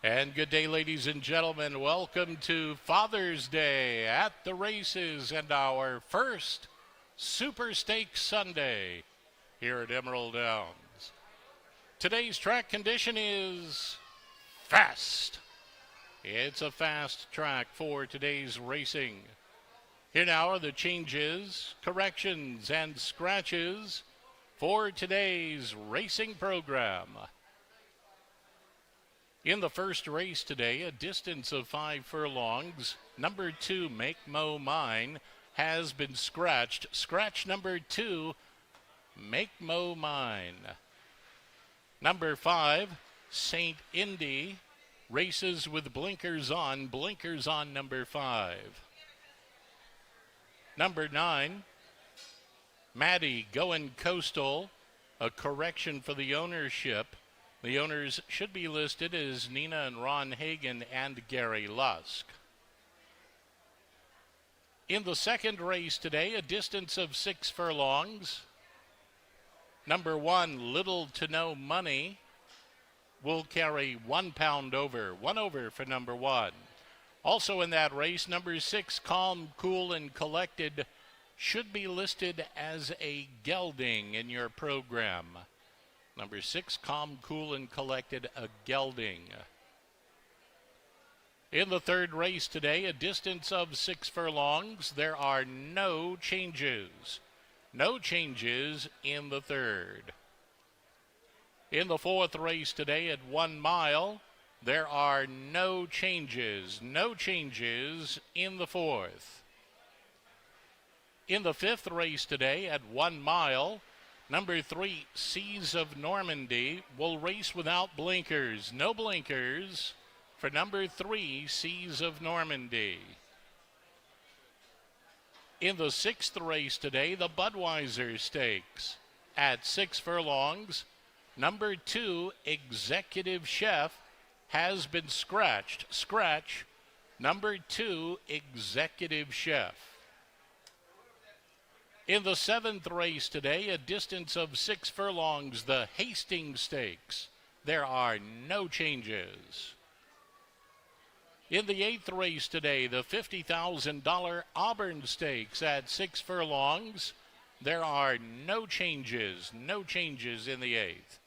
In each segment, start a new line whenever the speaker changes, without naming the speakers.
And good day, ladies and gentlemen. Welcome to Father's Day at the races and our first Super Stakes Sunday here at Emerald Downs. Today's track condition is fast. It's a fast track for today's racing. Here now are the changes, corrections, and scratches for today's racing program. In the first race today, a distance of 5 furlongs, number 2, Make Mo Mine, has been scratched. Scratch number 2, Make Mo Mine. Number 5, Saint Indy, races with blinkers on number 5. Number 9, Maddie Going Coastal, a correction for the ownership. The owners should be listed as Nina and Ron Hagen and Gary Lusk. In the second race today, a distance of 6 furlongs. Number 1, Little to No Money, will carry 1 pound over. 1 over for number 1. Also in that race, number 6, Calm, Cool, and Collected, should be listed as a gelding in your program. Number 6, Calm, Cool, and Collected, a gelding. In the third race today, a distance of 6 furlongs. There are no changes. No changes in the third. In the fourth race today at 1 mile, there are no changes. No changes in the fourth. In the fifth race today at 1 mile, number 3, Seas of Normandy, will race without blinkers. No blinkers for number 3, Seas of Normandy. In the sixth race today, the Budweiser Stakes. At 6 furlongs, number 2, Executive Chef, has been scratched. Scratch number 2, Executive Chef. In the seventh race today, a distance of 6 furlongs, the Hastings Stakes. There are no changes. In the eighth race today, the $50,000 Auburn Stakes at 6 furlongs. There are no changes. No changes in the eighth.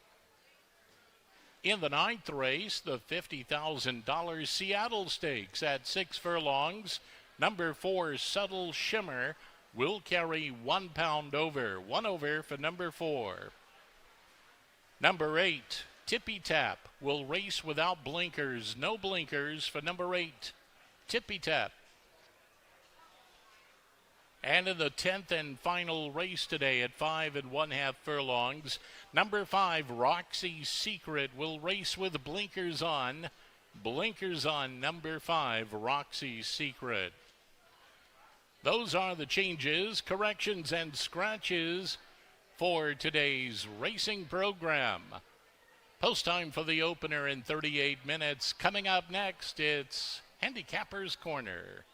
In the ninth race, the $50,000 Seattle Stakes at 6 furlongs. Number 4, Subtle Shimmer, will carry 1 pound over. 1 over for number 4. Number 8, Tippy Tap, will race without blinkers. No blinkers for number 8, Tippy Tap. And in the 10th and final race today at 5 1/2 furlongs, number 5, Roxy's Secret, will race with blinkers on. Blinkers on number 5, Roxy's Secret. Those are the changes, corrections, and scratches for today's racing program. Post time for the opener in 38 minutes. Coming up next, it's Handicappers Corner.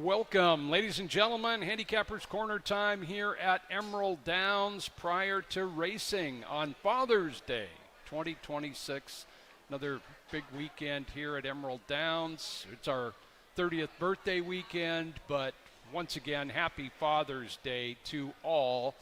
Welcome, ladies and gentlemen. Handicappers Corner time here at Emerald Downs prior to racing on Father's Day 2026. Another big weekend here at Emerald Downs. It's our 30th birthday weekend, but once again, happy Father's Day to all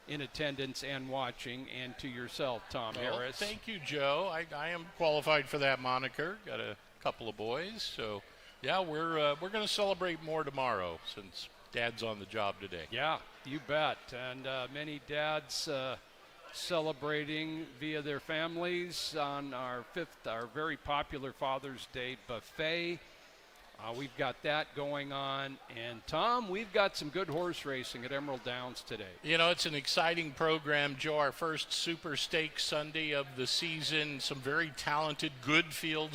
in attendance and watching, and to yourself, Tom Harris.
Thank you, Joe. I am qualified for that moniker. Got a couple of boys, so yeah, we're going to celebrate more tomorrow since Dad's on the job today.
Yeah, you bet. And many dads celebrating via their families on our very popular Father's Day buffet. We've got that going on. And, Tom, we've got some good horse racing at Emerald Downs today.
You know, it's an exciting program, Joe. Our first Super Stakes Sunday of the season. Some very talented, good field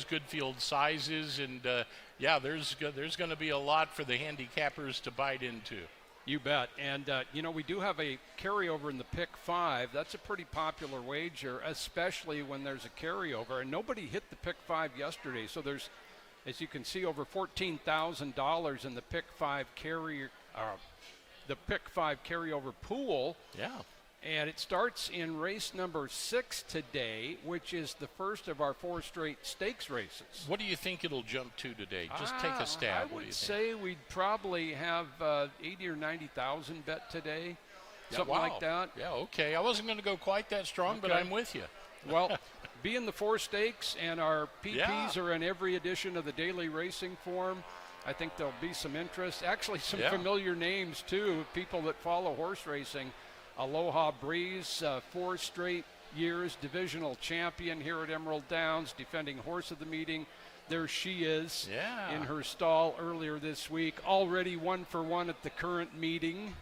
sizes. And, yeah, there's going to be a lot for the handicappers to bite into.
You bet. And, you know, we do have a carryover in the pick 5. That's a pretty popular wager, especially when there's a carryover. And nobody hit the pick 5 yesterday. So there's, as you can see, over $14,000 in the pick 5 carryover pool.
Yeah.
And it starts in race number 6 today, which is the first of our 4 straight stakes races.
What do you think it'll jump to today? Just take a stab.
I would say we'd probably have 80 or 90,000 bet today, something like that.
Yeah, okay. I wasn't going to go quite that strong, but I'm with you.
Well, being the 4 stakes and our PPs are in every edition of the daily racing form, I think there'll be some interest. Actually, some familiar names, too, people that follow horse racing. Aloha Breeze, 4 straight years divisional champion here at Emerald Downs, defending horse of the meeting. There she is in her stall earlier this week, already 1 for 1 at the current meeting.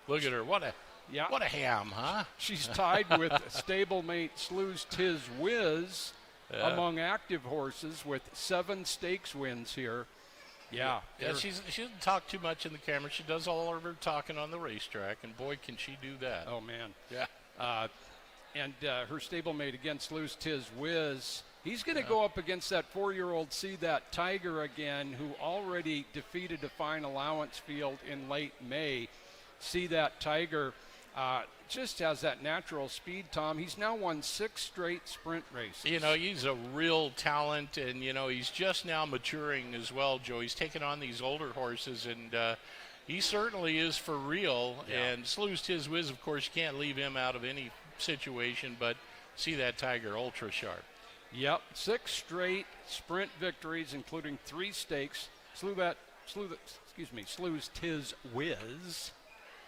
Look at her. What a ham, huh?
She's tied with stablemate Slew's Tiz Whiz among active horses with 7 stakes wins here. Yeah,
she doesn't talk too much in the camera. She does all of her talking on the racetrack, and boy, can she do that.
Oh, man.
Yeah.
And her stablemate against Slew's Tiz Whiz. He's going to go up against that 4-year-old See That Tiger again, who already defeated a fine allowance field in late May. See That Tiger just has that natural speed, Tom. He's now won 6 straight sprint races.
You know, he's a real talent, and, you know, he's just now maturing as well, Joe. He's taken on these older horses, and he certainly is for real. Yeah. And Slew's Tiz Whiz, of course, you can't leave him out of any situation, but See That Tiger, ultra sharp.
Yep, 6 straight sprint victories, including 3 stakes. Slew's Tiz Whiz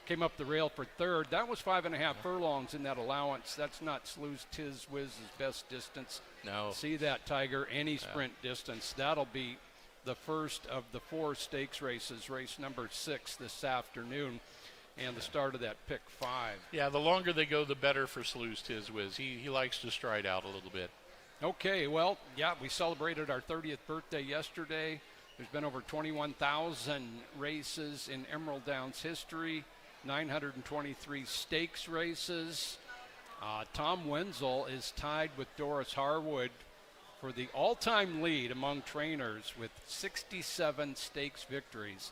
came up the rail for 3rd. That was 5.5 furlongs in that allowance. That's not Slew's Tiz Whiz's best distance.
No.
See That Tiger, any sprint distance. That'll be the first of the 4 stakes races, race number 6 this afternoon, and the start of that pick 5.
Yeah, the longer they go, the better for Slew's Tiz Whiz. He likes to stride out a little bit.
Okay, well, yeah, we celebrated our 30th birthday yesterday. There's been over 21,000 races in Emerald Downs history. 923 stakes races. Tom Wenzel is tied with Doris Harwood for the all-time lead among trainers with 67 stakes victories.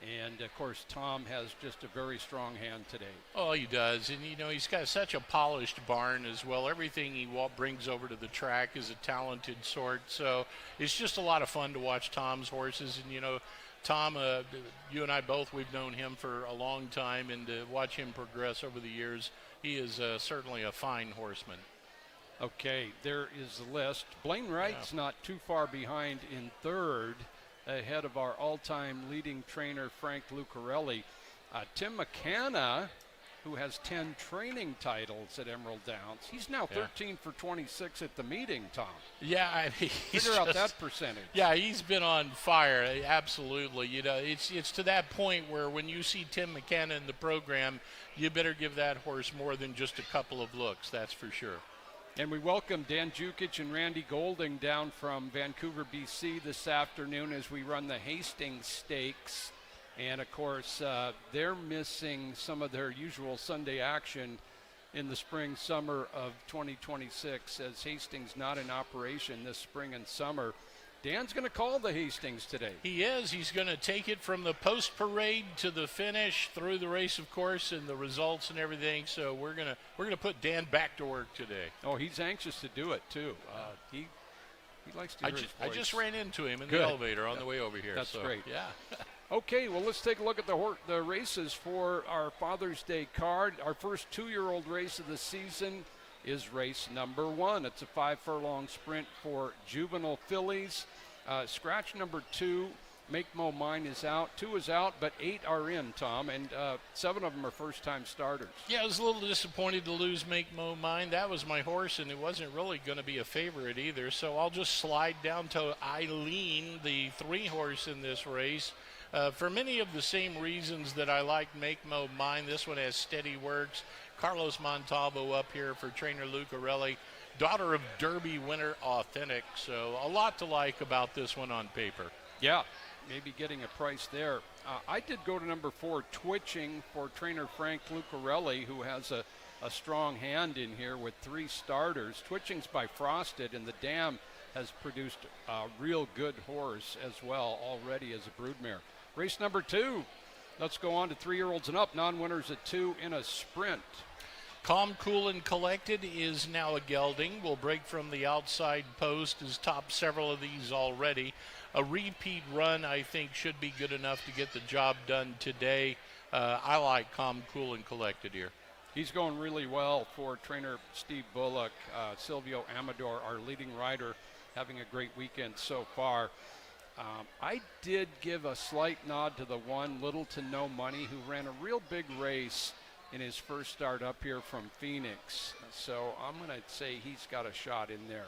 And, of course, Tom has just a very strong hand today.
Oh, he does. And, you know, he's got such a polished barn as well. Everything he brings over to the track is a talented sort. So it's just a lot of fun to watch Tom's horses. And, you know, Tom, you and I both, we've known him for a long time, and to watch him progress over the years, he is certainly a fine horseman.
Okay, there is the list. Blaine Wright's not too far behind in 3rd, ahead of our all-time leading trainer, Frank Lucarelli. Tim McCanna, who has 10 training titles at Emerald Downs. He's now 13 for 26 at the meeting, Tom.
Yeah, I mean,
figure out that percentage.
Yeah, he's been on fire, absolutely. You know, it's to that point where when you see Tim McCanna in the program, you better give that horse more than just a couple of looks, that's for sure.
And we welcome Dan Jukic and Randy Golding down from Vancouver, BC this afternoon as we run the Hastings Stakes. And, of course, they're missing some of their usual Sunday action in the spring, summer of 2026, as Hastings not in operation this spring and summer. Dan's going to call the Hastings today.
He is. He's going to take it from the post parade to the finish, through the race, of course, and the results and everything. So we're gonna put Dan back to work today.
Oh, he's anxious to do it too. He likes to hear his voice.
I just ran into him in the elevator on the way over here.
That's great.
Yeah.
Okay, well, let's take a look at the races for our Father's Day card. Our first 2-year-old race of the season is race number 1. It's a 5-furlong sprint for juvenile fillies. Scratch number 2, Make Mo Mine, is out. 2 is out, but 8 are in, Tom, and 7 of them are first-time starters.
Yeah, I was a little disappointed to lose Make Mo Mine. That was my horse, and it wasn't really going to be a favorite either, so I'll just slide down to Eileen, the 3-horse in this race. For many of the same reasons that I like Make Mo Mine, this one has steady works. Carlos Montalvo up here for trainer Lucarelli, daughter of Derby winner Authentic. So a lot to like about this one on paper.
Yeah, maybe getting a price there. I did go to number 4, Twitching, for trainer Frank Lucarelli, who has a strong hand in here with 3 starters. Twitching's by Frosted, and the Dam has produced a real good horse as well already as a broodmare. Race number 2. Let's go on to 3-year-olds and up. Non-winners at 2 in a sprint.
Calm, Cool, and Collected is now a gelding. Will break from the outside post. Has topped several of these already. A repeat run, I think, should be good enough to get the job done today. I like Calm, Cool, and Collected here.
He's going really well for trainer Steve Bullock. Silvio Amador, our leading rider, having a great weekend so far. I did give a slight nod to the one, Little to No Money, who ran a real big race in his first start up here from Phoenix. So I'm going to say he's got a shot in there.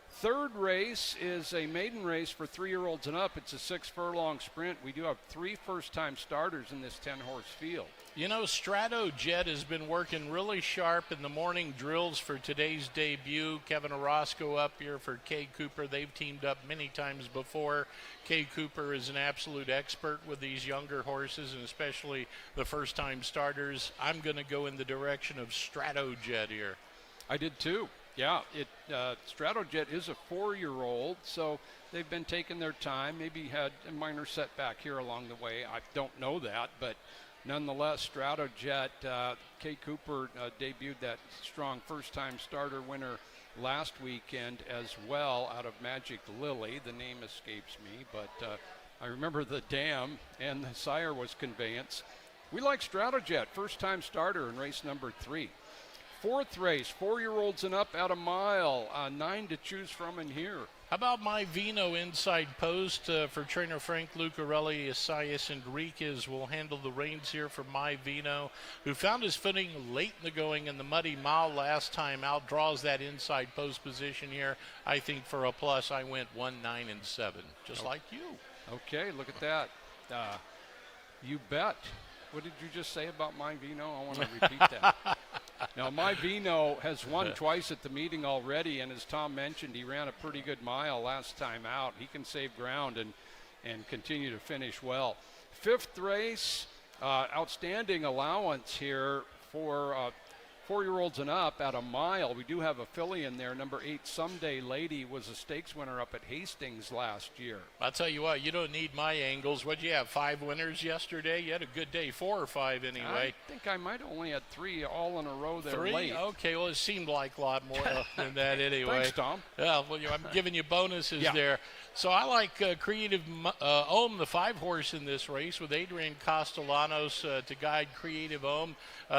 Third race is a maiden race for 3-year-olds and up. It's a 6-furlong sprint. We do have 3 first-time starters in this 10-horse field.
You know, Strato Jet has been working really sharp in the morning drills for today's debut. Kevin Orozco up here for Kay Cooper. They've teamed up many times before. Kay Cooper is an absolute expert with these younger horses, and especially the first-time starters. I'm going to go in the direction of Strato Jet here.
I did too. Yeah, Stratojet is a 4-year-old, so they've been taking their time. Maybe had a minor setback here along the way. I don't know that, but nonetheless, Stratojet, Kay Cooper debuted that strong first-time starter winner last weekend as well out of Magic Lily. The name escapes me, but I remember the Dam, and the sire was Conveyance. We like Stratojet, first-time starter in race number 3. Fourth race, 4-year-olds and up at a mile. 9 to choose from in here.
How about My Vino inside post for trainer Frank Lucarelli? Isaias Enriquez will handle the reins here for My Vino, who found his footing late in the going in the Muddy Mile last time out. Draws that inside post position here. I think for a plus, I went 1, 9, and 7, just like you.
Okay, look at that. You bet. What did you just say about My Vino? I want to repeat that. Now, My Vino has won twice at the meeting already, and as Tom mentioned, he ran a pretty good mile last time out. He can save ground and continue to finish well. Fifth race, outstanding allowance here for 4-year-olds and up at a mile. We do have a filly in there. Number 8, Someday Lady, was a stakes winner up at Hastings last year.
I'll tell you what, you don't need my angles. What'd you have, 5 winners yesterday? You had a good day, 4 or 5 anyway.
I think I might have only had 3 all in a row there.
3?
Late.
Okay, well, it seemed like a lot more than that anyway.
Thanks, Tom.
Yeah, well, I'm giving you bonuses
Yeah.
there. So I like Creative Ohm, the 5-horse in this race, with Adrian Castellanos to guide Creative Ohm.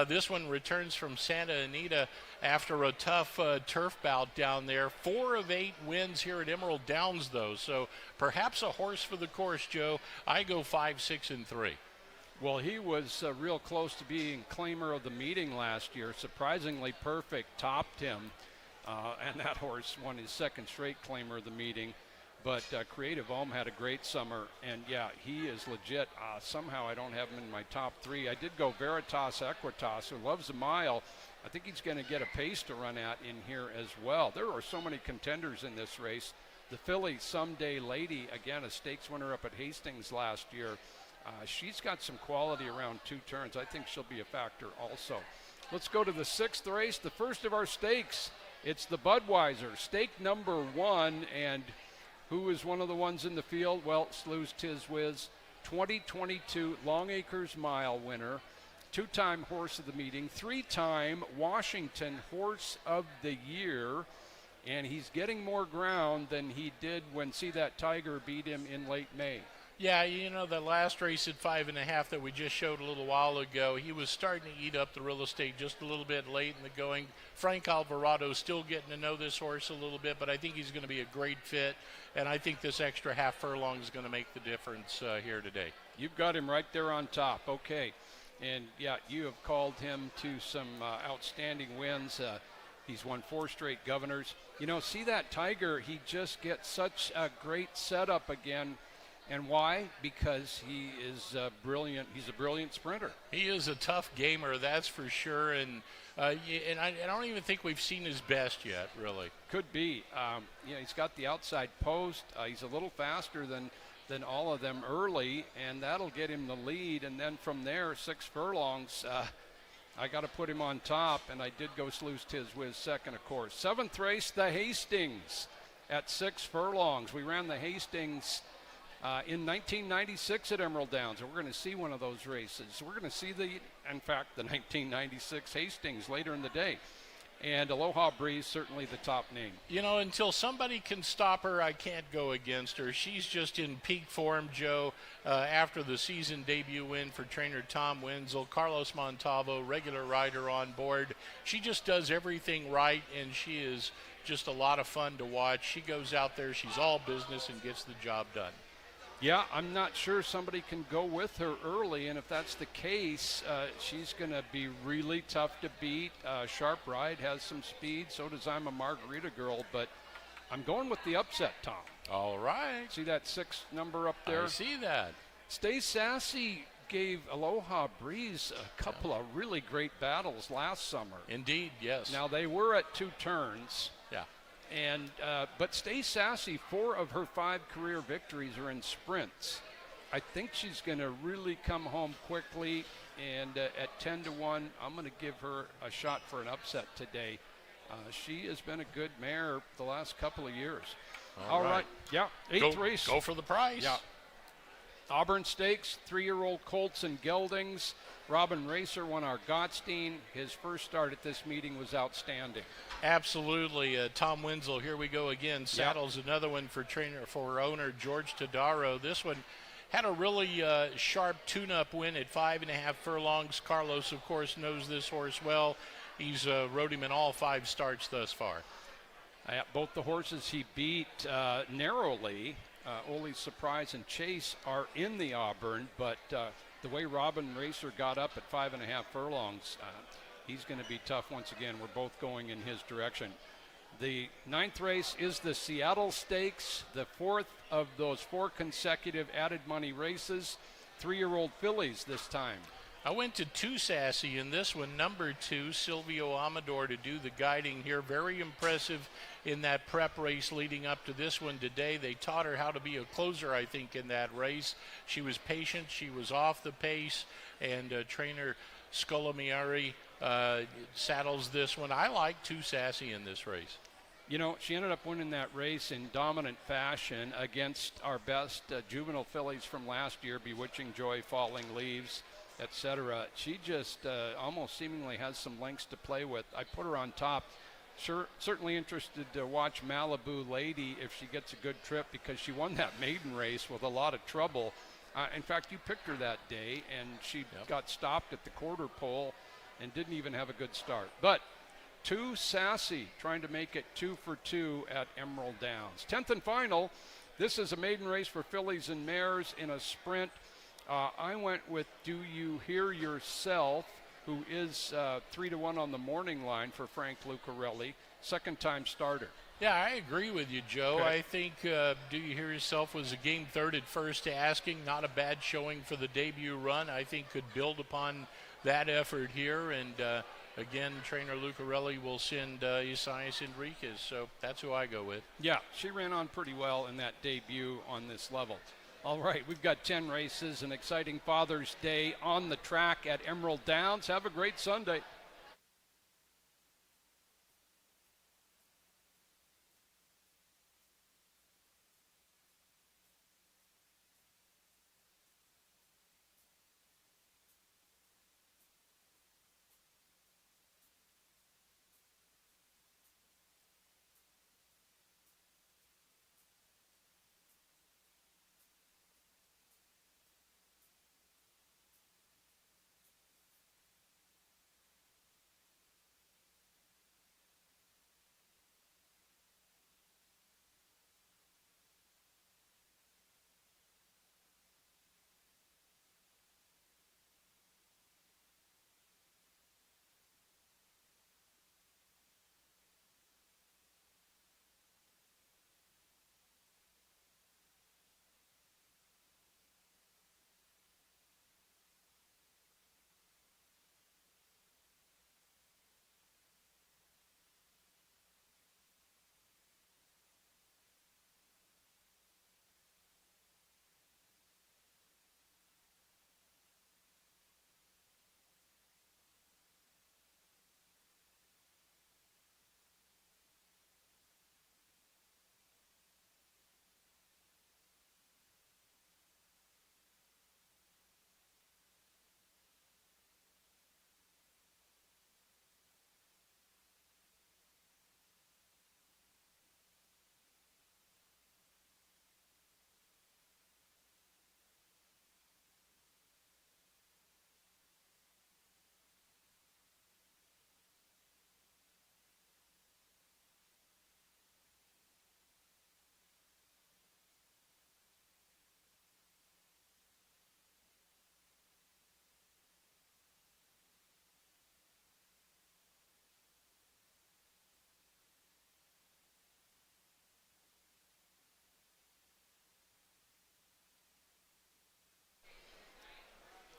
This one returns from Santa Anita after a tough turf bout down there. 4 of 8 wins here at Emerald Downs, though. So perhaps a horse for the course, Joe. I go 5, 6, and 3.
Well, he was real close to being claimer of the meeting last year. Surprisingly perfect, topped him. And that horse won his 2nd straight claimer of the meeting. But Creative Ohm had a great summer, and yeah, he is legit. Somehow I don't have him in my top 3. I did go Veritas Equitas, who loves a mile. I think he's going to get a pace to run at in here as well. There are so many contenders in this race. The filly, Someday Lady, again, a stakes winner up at Hastings last year. She's got some quality around 2 turns. I think she'll be a factor also. Let's go to the 6th race, the first of our stakes. It's the Budweiser, stake number 1, and Who is one of the ones in the field? Well, Slew's Tiz Whiz, 2022 Longacres Mile winner, 2-time Horse of the Meeting, 3-time Washington Horse of the Year, and he's getting more ground than he did when See That Tiger beat him in late May.
Yeah, you know, the last race at 5.5 that we just showed a little while ago, he was starting to eat up the real estate just a little bit late in the going. Frank Alvarado still getting to know this horse a little bit, but I think he's going to be a great fit, and I think this extra half furlong is going to make the difference here today.
You've got him right there on top. Okay. And, yeah, you have called him to some outstanding wins. He's won 4 straight Governors. You know, See That Tiger, he just gets such a great setup again. And why? Because he is brilliant. He's a brilliant sprinter.
He is a tough gamer, that's for sure. And I don't even think we've seen his best yet, really.
Could be. He's got the outside post. He's a little faster than all of them early, and that'll get him the lead. And then from there, 6 furlongs, I got to put him on top, and I did go Slew's Tiz Whiz second, of course. 7th race, the Hastings at 6 furlongs. We ran the Hastings in 1996 at Emerald Downs, and we're going to see one of those races. We're going to see the 1996 Hastings later in the day. And Aloha Breeze, certainly the top name.
You know, until somebody can stop her, I can't go against her. She's just in peak form, Joe, after the season debut win for trainer Tom Wenzel. Carlos Montalvo, regular rider on board. She just does everything right, and she is just a lot of fun to watch. She goes out there, she's all business, and gets the job done.
Yeah, I'm not sure somebody can go with her early, and if that's the case, she's going to be really tough to beat. Sharp Ride has some speed, so does I'm a Margarita Girl, but I'm going with the upset, Tom.
All right.
See that 6 number up there?
I see that.
Stay Sassy gave Aloha Breeze a couple of really great battles last summer.
Indeed, yes.
Now, they were at 2 turns.
Yeah.
And but Stay Sassy, 4 of her 5 career victories are in sprints. I think she's going to really come home quickly, and at 10-1, I'm going to give her a shot for an upset today. She has been a good mare the last couple of years.
All right.
Yeah, 8th race.
Go for the price.
Yeah. Auburn Stakes, 3-year-old colts and geldings. Robin Racer won our Gottstein. His first start at this meeting was outstanding.
Absolutely. Tom Wenzel, here we go again. Saddles another one for owner George Tadaro. This one had a really sharp tune-up win at 5.5 furlongs. Carlos, of course, knows this horse well. He's rode him in all 5 starts thus far.
Both the horses he beat narrowly, Ole Surprise and Chase, are in the Auburn, but the way Robin Racer got up at 5.5 furlongs, he's going to be tough once again. We're both going in his direction. The 9th race is the Seattle Stakes, the 4th of those 4 consecutive added money races. 3-year-old fillies this time.
I went to 2 Sassy in this one, number 2, Silvio Amador, to do the guiding here. Very impressive in that prep race leading up to this one today. They taught her how to be a closer, I think, in that race. She was patient, she was off the pace, and trainer Scolamiari saddles this one. I like 2 Sassy in this race.
You know, she ended up winning that race in dominant fashion against our best juvenile fillies from last year, Bewitching Joy, Falling Leaves, etc. She just almost seemingly has some lengths to play with. I put her on top. Certainly interested to watch Malibu Lady if she gets a good trip, because she won that maiden race with a lot of trouble. In fact, you picked her that day, and she got stopped at the quarter pole and didn't even have a good start. But 2 Sassy, trying to make it 2 for 2 at Emerald Downs. 10th and final. This is a maiden race for fillies and mares in a sprint. I went with Do You Hear Yourself, who is 3-1 on the morning line for Frank Lucarelli, 2nd-time starter.
Yeah, I agree with you, Joe.
Okay.
I think Do You Hear Yourself was a game 3rd at first to asking. Not a bad showing for the debut run. I think could build upon that effort here. And, again, trainer Lucarelli will send Isaias Enriquez. So that's who I go with.
Yeah, she ran on pretty well in that debut on this level. All right, we've got 10 races, an exciting Father's Day on the track at Emerald Downs. Have a great Sunday.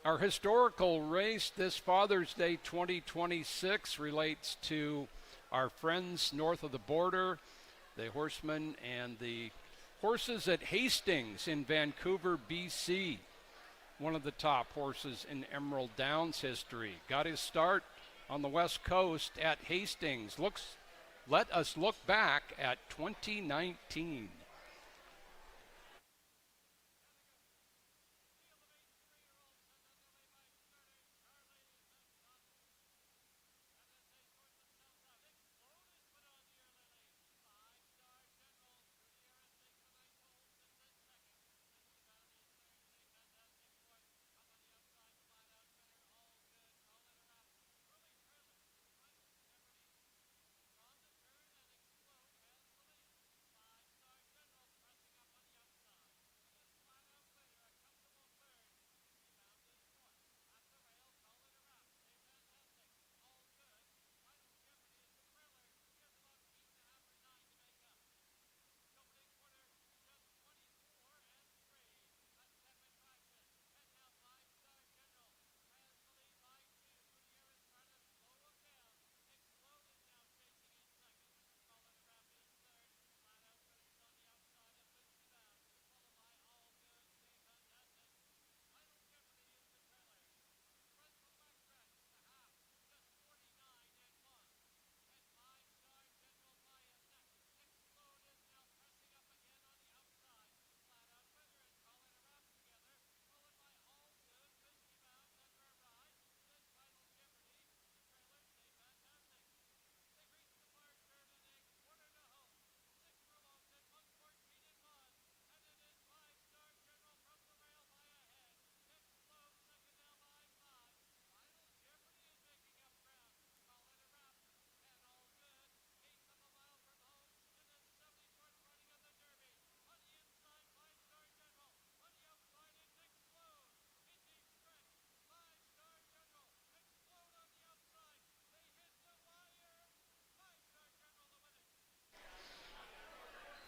Our historical race this Father's Day 2026 relates to our friends north of the border, the horsemen and the horses at Hastings in Vancouver, BC. One of the top horses in Emerald Downs history. Got his start on the West Coast at Hastings. Let us look back at 2019.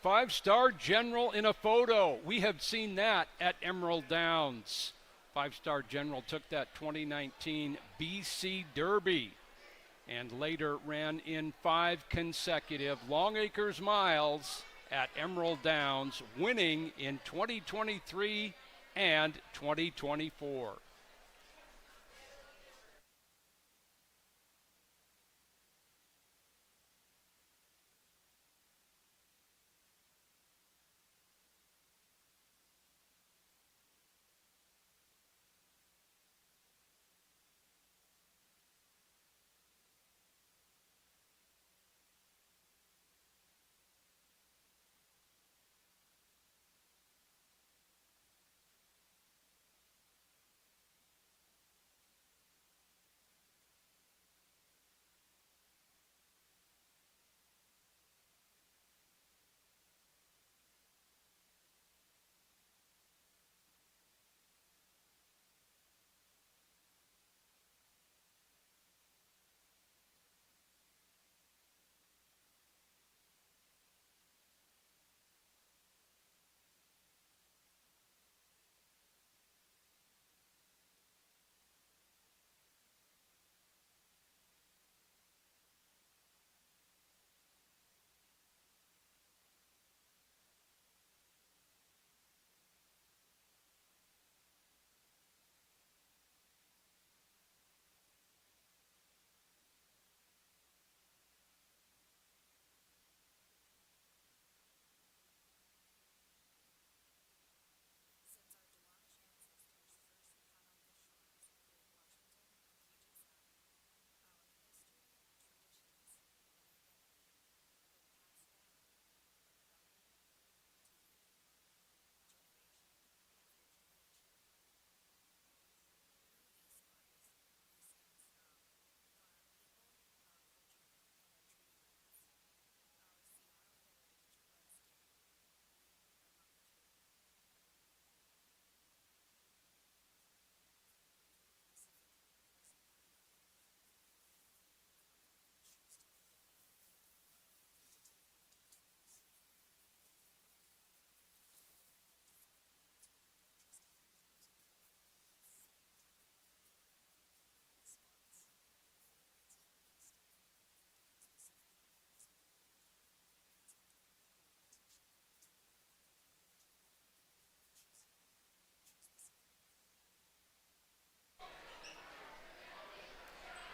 Five-star General in a photo. We have seen that at Emerald Downs. Five-star General took that 2019 BC Derby and later ran in 5 consecutive Longacres miles at Emerald Downs, winning in 2023 and 2024.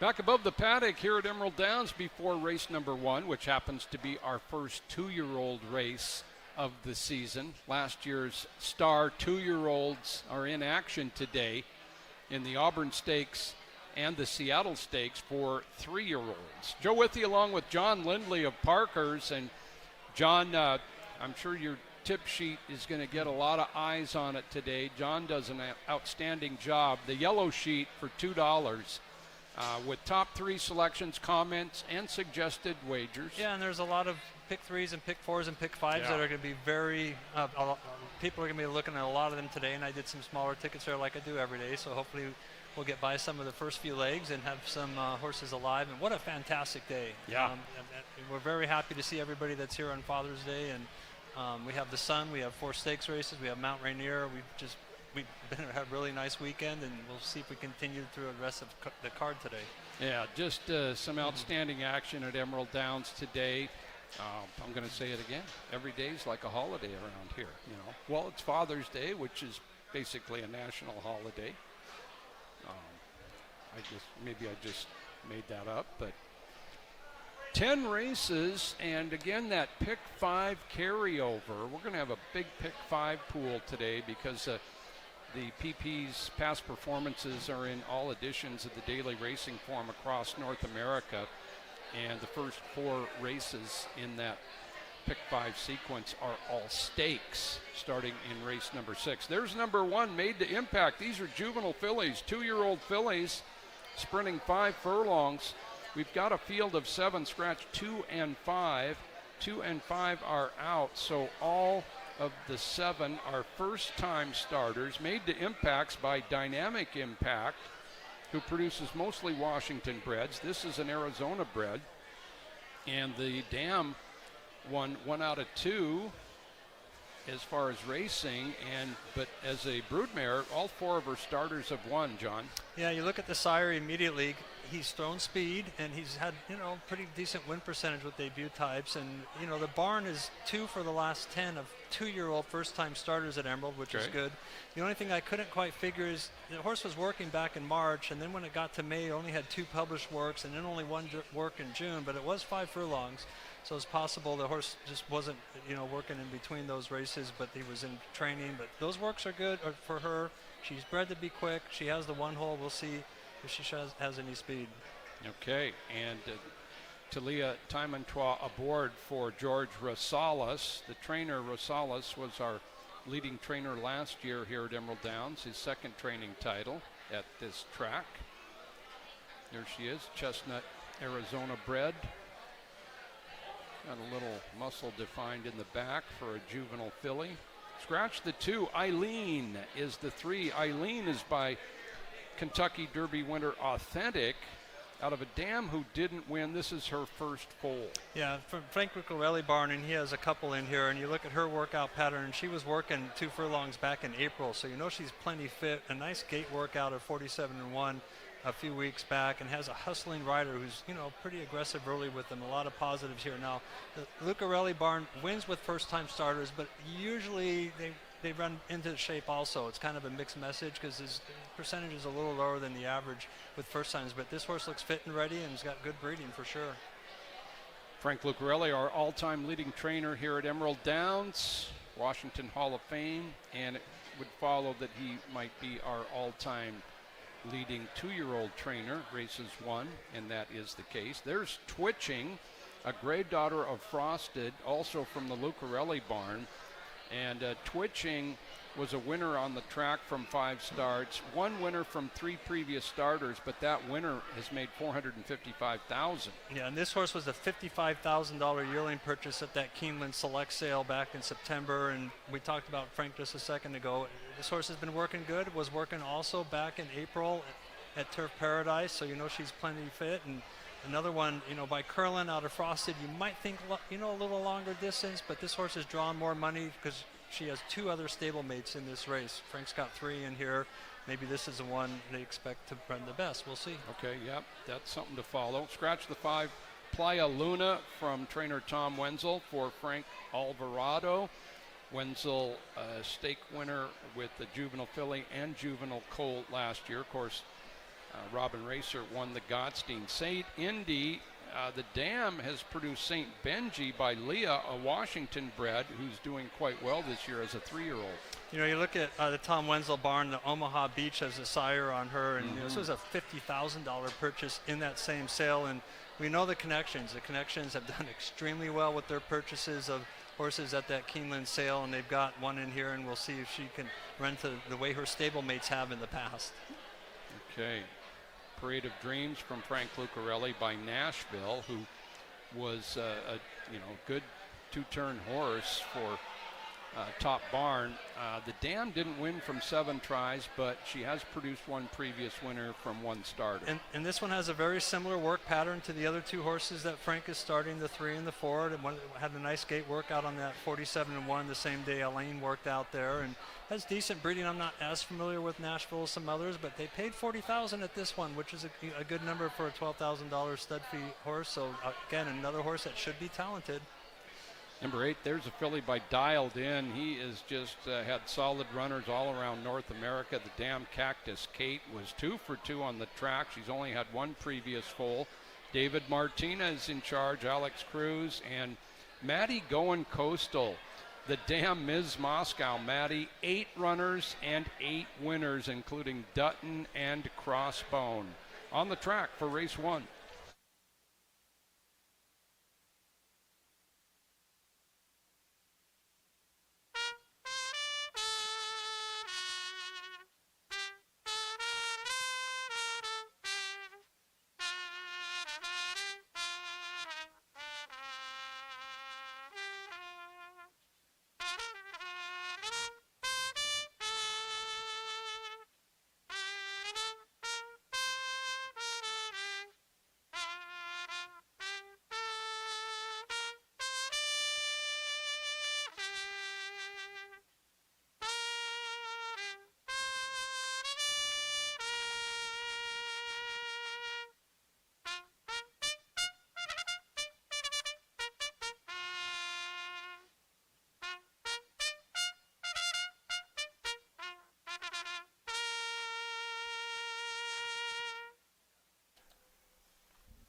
Back above the paddock here at Emerald Downs before race number 1, which happens to be our first 2-year-old race of the season. Last year's star 2-year-olds are in action today in the Auburn Stakes and the Seattle Stakes for 3-year-olds. Joe with you along with John Lindley of Parker's. And John, I'm sure your tip sheet is going to get a lot of eyes on it today. John does an outstanding job. The yellow sheet for $2 with top 3 selections, comments, and suggested wagers.
Yeah, and there's a lot of pick 3s and pick 4s and pick 5s that are going to be very, people are going to be looking at a lot of them today, and I did some smaller tickets there like I do every day, so hopefully we'll get by some of the first few legs and have some horses alive. And what a fantastic day.
Yeah.
We're very happy to see everybody that's here on Father's Day, and we have the Sun, we have 4 stakes races, we have Mount Rainier. We've had a really nice weekend, and we'll see if we continue through the rest of the card today. Yeah,
just some outstanding action at Emerald Downs today. I'm going to say it again. Every day's like a holiday around here, you know. Well, it's Father's Day, which is basically a national holiday. I just made that up, but 10 races, and again, that pick 5 carryover. We're going to have a big pick 5 pool today because the PP's past performances are in all editions of the daily racing form across North America, and the first 4 races in that pick 5 sequence are all stakes, starting in race number 6. There's number 1, Made to Impact. These are juvenile fillies, 2-year-old fillies, sprinting 5 furlongs. We've got a field of 7, scratch 2 and 5. 2 and 5 are out, so all of the 7 are first-time starters. Made to Impacts by Dynamic Impact, who produces mostly Washington breds. This is an Arizona bred, and the dam won 1 out of 2 as far as racing, but as a broodmare, all 4 of her starters have won, John.
Yeah, you look at the sire immediately. He's thrown speed, and he's had, pretty decent win percentage with debut types. And, the barn is 2 for the last 10 of 2-year-old first-time starters at Emerald, which is good. The only thing I couldn't quite figure is the horse was working back in March, and then when it got to May, it only had 2 published works, and then only 1 work in June, but it was 5 furlongs. So it's possible the horse just wasn't, working in between those races, but he was in training. But those works are good for her. She's bred to be quick. She has the 1 hole. We'll see if she has any speed.
Okay, and Talia Timontois aboard for George Rosales. The trainer Rosales was our leading trainer last year here at Emerald Downs, his 2nd training title at this track. There she is, Chestnut, Arizona bred. Got a little muscle defined in the back for a juvenile filly. Scratch the 2. Eileen is the 3. Eileen is by Kentucky Derby winner Authentic, out of a dam who didn't win. This is her first foal.
Yeah, from Frank Riccarelli barn, and he has a couple in here, and you look at her workout pattern, and she was working 2 furlongs back in April, so she's plenty fit. A nice gait workout of 47-1 a few weeks back, and has a hustling rider who's pretty aggressive early with them. A lot of positives here. Now the Riccarelli barn wins with first-time starters, but usually they run into shape also. It's kind of a mixed message because his percentage is a little lower than the average with first times, but this horse looks fit and ready and has got good breeding for sure.
Frank Lucarelli, our all-time leading trainer here at Emerald Downs, Washington Hall of Fame, and it would follow that he might be our all-time leading 2-year-old trainer, races 1, and that is the case. There's Twitching, a gray daughter of Frosted, also from the Lucarelli barn. And Twitching was a winner on the track from 5 starts, 1 winner from 3 previous starters, but that winner has made $455,000.
Yeah, and this horse was a $55,000 yearling purchase at that Keeneland Select sale back in September, and we talked about Frank just a second ago. This horse has been working good, was working also back in April at Turf Paradise, so she's plenty fit. And another one, by Curlin out of Frosted, you might think, a little longer distance, but this horse has drawn more money because she has 2 other stablemates in this race. Frank's got 3 in here. Maybe this is the one they expect to run the best. We'll see.
Okay, yep, that's something to follow. Scratch the 5, Playa Luna from trainer Tom Wenzel for Frank Alvarado. Wenzel, stake winner with the juvenile filly and juvenile colt last year. Of course, Robin Racer won the Gottstein. St. Indy, the Dam has produced St. Benji by Leah, a Washington bred who's doing quite well this year as a 3-year-old.
You know, you look at the Tom Wenzel barn, the Omaha Beach has a sire on her, and you know, this was a $50,000 purchase in that same sale, and we know the connections. The connections have done extremely well with their purchases of horses at that Keeneland sale, and they've got one in here, and we'll see if she can run to the way her stablemates have in the past.
Okay. Parade of Dreams from Frank Lucarelli by Nashville, who was a good two-turn horse for Top Barn. The Dam didn't win from 7 tries, but she has produced one previous winner from 1 starter.
And this one has a very similar work pattern to the other 2 horses that Frank is starting, the 3 and the 4. And one had a nice gate workout on that 47-1 the same day Elaine worked out there, and has decent breeding. I'm not as familiar with Nashville as some others, but they paid $40,000 at this one, which is a good number for a $12,000 stud fee horse. So again, another horse that should be talented.
Number 8, there's a filly by Dialed In. He has just had solid runners all around North America. The Dam Cactus Kate was 2 for 2 on the track. She's only had 1 previous foal. David Martinez in charge, Alex Cruz, and Maddie Going Coastal. The Dam Ms. Moscow. Maddie, 8 runners and 8 winners, including Dutton and Crossbone. On the track for race 1.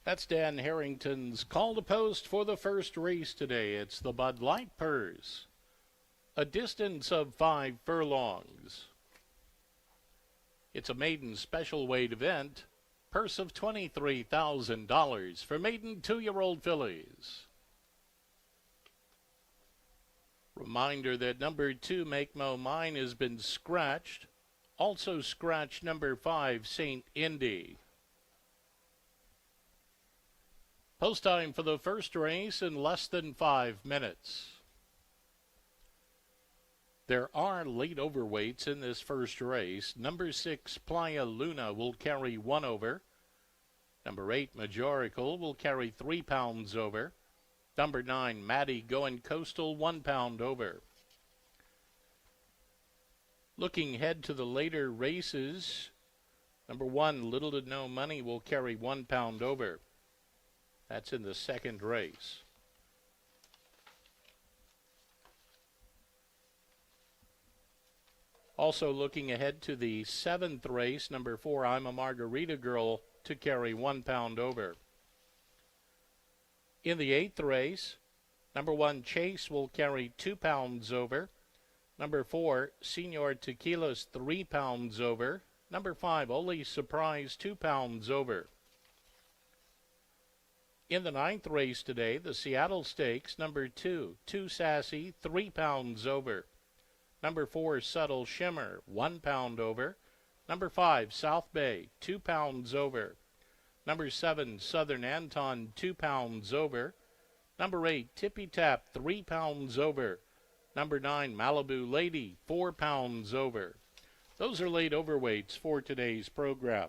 That's Dan Harrington's call to post for the first race today. It's the Bud Light Purse. A distance of 5 furlongs. It's a maiden special weight event. Purse of $23,000 for maiden 2-year-old fillies. Reminder that number 2, Make Mo Mine, has been scratched. Also scratched number 5, St. Indy. Post time for the first race in less than 5 minutes. There are late overweights in this first race. Number 6, Playa Luna, will carry 1 over. Number 8, Majorical, will carry 3 pounds over. Number 9, Maddie Going Coastal, 1 pound over. Looking ahead to the later races, number 1, Little to No Money, will carry 1 pound over. That's in the second race. Also looking ahead to the 7th race, number 4, I'm a Margarita Girl, to carry 1 pound over. In the 8th race, number 1, Chase, will carry 2 pounds over. Number 4, Senor Tequila's 3 pounds over. Number 5, Oli Surprise, 2 pounds over. In the 9th race today, the Seattle Stakes, number 2, Too Sassy, 3 pounds over. Number 4, Subtle Shimmer, 1 pound over. Number 5, South Bay, 2 pounds over. Number 7, Southern Anton, 2 pounds over. Number 8, Tippy Tap, 3 pounds over. Number 9, Malibu Lady, 4 pounds over. Those are late overweights for today's program.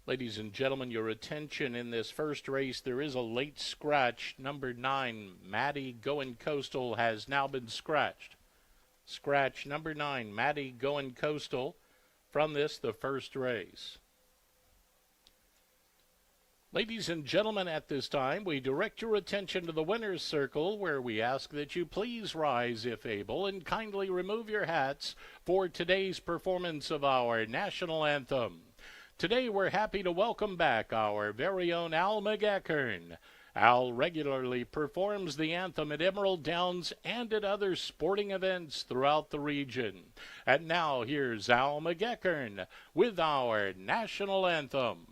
Ladies and gentlemen, your attention in this first race. There is a late scratch. Number 9, Maddie Going Coastal, has now been scratched. Scratch number 9, Maddie Going Coastal, from this, the first race. Ladies and gentlemen, at this time, we direct your attention to the winner's circle, where we ask that you please rise if able and kindly remove your hats for today's performance of our national anthem. Today, we're happy to welcome back our very own Al McGeckern. Al regularly performs the anthem at Emerald Downs and at other sporting events throughout the region. And now, here's Al McGeckern with our national anthem.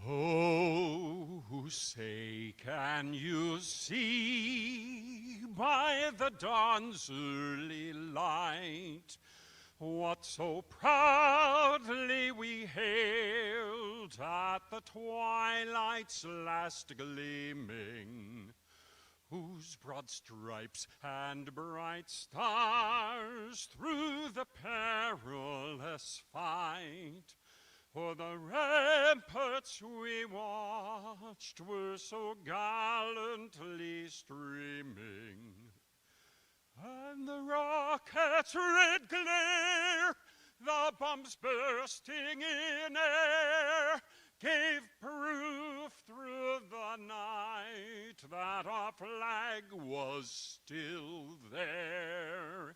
Oh, say, can you see by the dawn's early light what so proudly we hailed at the twilight's last gleaming, whose broad stripes and bright stars through the perilous fight o'er the ramparts we watched were so gallantly streaming, and the rocket's red glare, the bombs bursting in air, gave proof through the night that our flag was still there.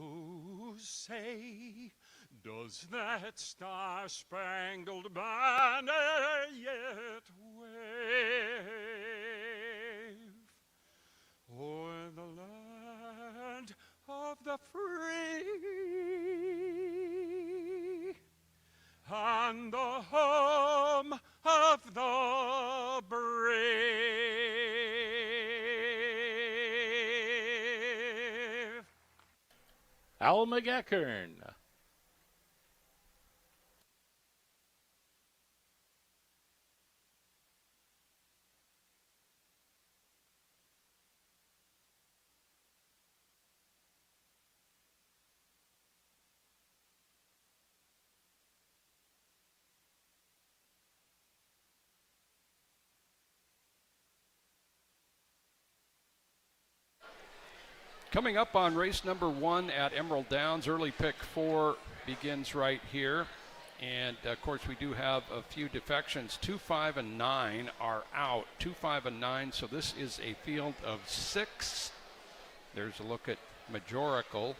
Oh, say, does that star-spangled banner yet wave o'er the land of the free and the home of the brave?
Al McGeckern.
Coming up on race number 1 at Emerald Downs, early pick 4 begins right here. And of course, we do have a few defections. 2, 5, and 9 are out. 2, 5, and 9. So this is a field of 6. There's a look at Majorical,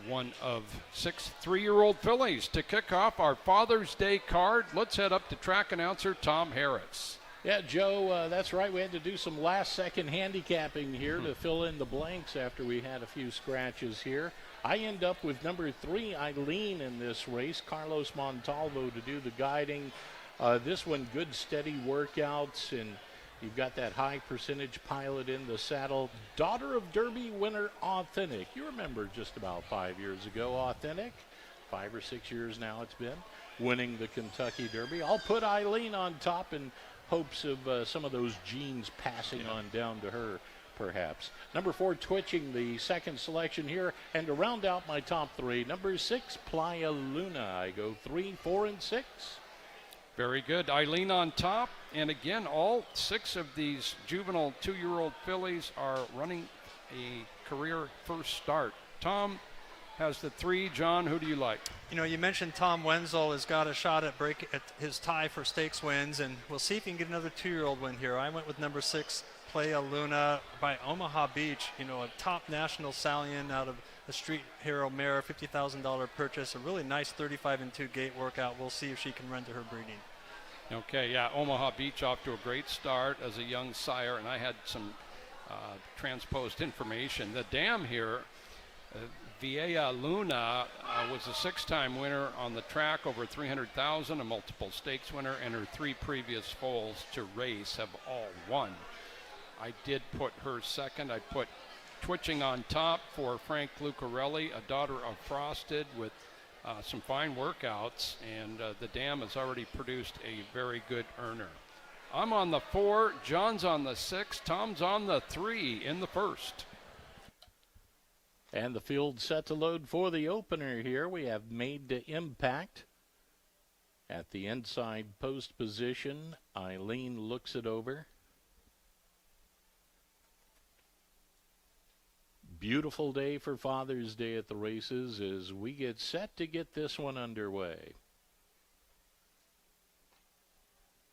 one of 6 3-year-old fillies to kick off our Father's Day card. Let's head up to track announcer Tom Harris.
Yeah, Joe, that's right. We had to do some last-second handicapping here to fill in the blanks after we had a few scratches here. I end up with number 3, Eileen, in this race. Carlos Montalvo to do the guiding. This one, good, steady workouts, and you've got that high percentage pilot in the saddle. Daughter of Derby winner Authentic. You remember just about 5 years ago, Authentic. 5 or 6 years now it's been, winning the Kentucky Derby. I'll put Eileen on top in hopes of some of those genes passing on down to her, perhaps. Number 4, Twitching, the second selection here. And to round out my top 3, number 6, Playa Luna. I go 3, 4, and 6.
Very good. Eileen on top. And again, all 6 of these juvenile 2-year-old fillies are running a career first start. Tom has the 3. John, who do you like?
You know, you mentioned Tom Wenzel has got a shot at his tie for stakes wins, and we'll see if he can get another 2-year-old win here. I went with number 6, Playa Luna by Omaha Beach. You know, a top national stallion out of the Street Hero mare, $50,000 purchase, a really nice 35-2 gate workout. We'll see if she can run to her breeding.
Okay, yeah, Omaha Beach off to a great start as a young sire, and I had some transposed information. The dam here, Vieja Luna was a 6-time winner on the track, over 300,000, a multiple stakes winner, and her 3 previous foals to race have all won. I did put her second. I put Twitching on top for Frank Lucarelli, a daughter of Frosted, with some fine workouts, and the dam has already produced a very good earner. I'm on the 4, John's on the 6, Tom's on the 3 in the first.
And the field set to load for the opener here. We have Made to Impact at the inside post position. Eileen looks it over. Beautiful day for Father's Day at the races as we get set to get this one underway.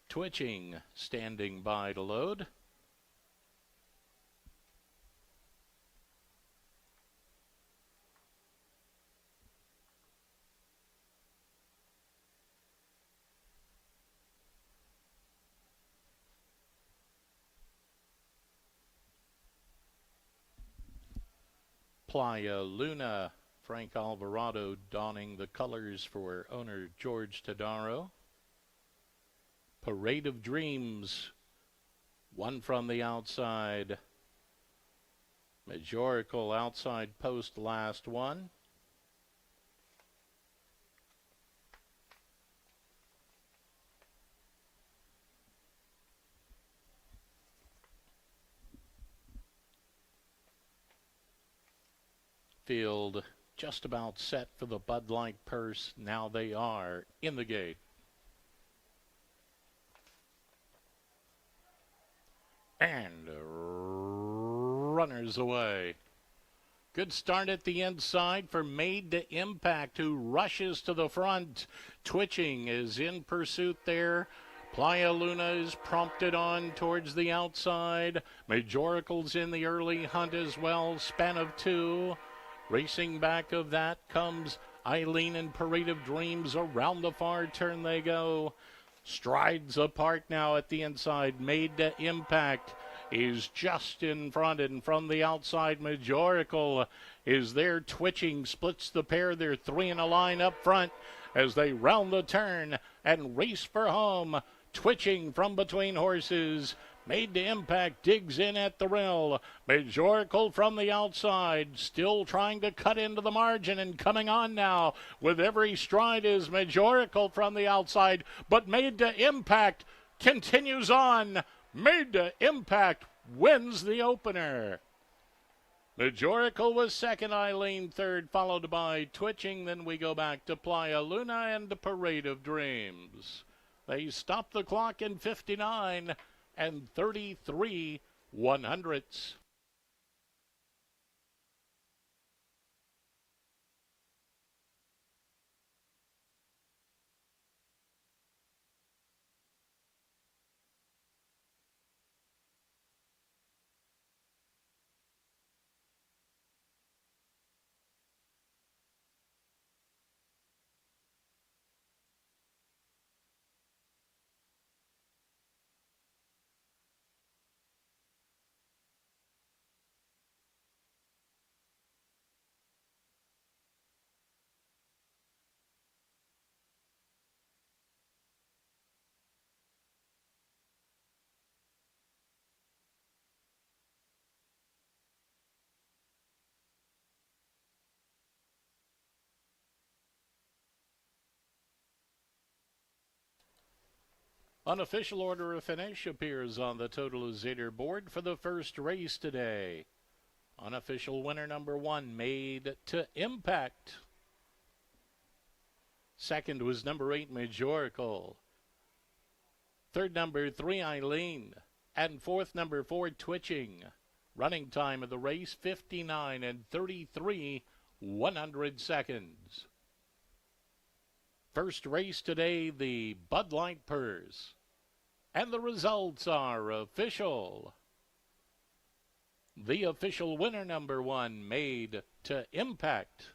Twitching standing by to load. Playa Luna, Frank Alvarado donning the colors for owner George Tadaro. Parade of Dreams, one from the outside. Majorical outside post last one. Field just about set for the Bud Light purse. Now they are in the gate. And runners away. Good start at the inside for Made to Impact, who rushes to the front. Twitching is in pursuit there. Playa Luna is prompted on towards the outside. Majorical's in the early hunt as well. Span of two. Racing back of that comes Eileen and Parade of Dreams. Around the far turn they go. Strides apart now at the inside. Made to Impact is just in front, and from the outside, Majorical is there. Twitching splits the pair. They're three in a line up front as they round the turn and race for home. Twitching from between horses. Made to Impact digs in at the rail. Majorical from the outside, still trying to cut into the margin and coming on now. With every stride is Majorical from the outside, but Made to Impact continues on. Made to Impact wins the opener. Majorical was second, Eileen third, followed by Twitching. Then we go back to Playa Luna and Parade of Dreams. They stop the clock in 59 and 33/100ths. Unofficial order of finish appears on the totalizator board for the first race today. Unofficial winner number 1, Made to Impact. Second was number 8, Majorical. Third, number 3, Eileen. And fourth, number 4, Twitching. Running time of the race, 59 and 33/100 seconds. First race today, the Bud Light Purse. And the results are official. The official winner number 1, Made to Impact.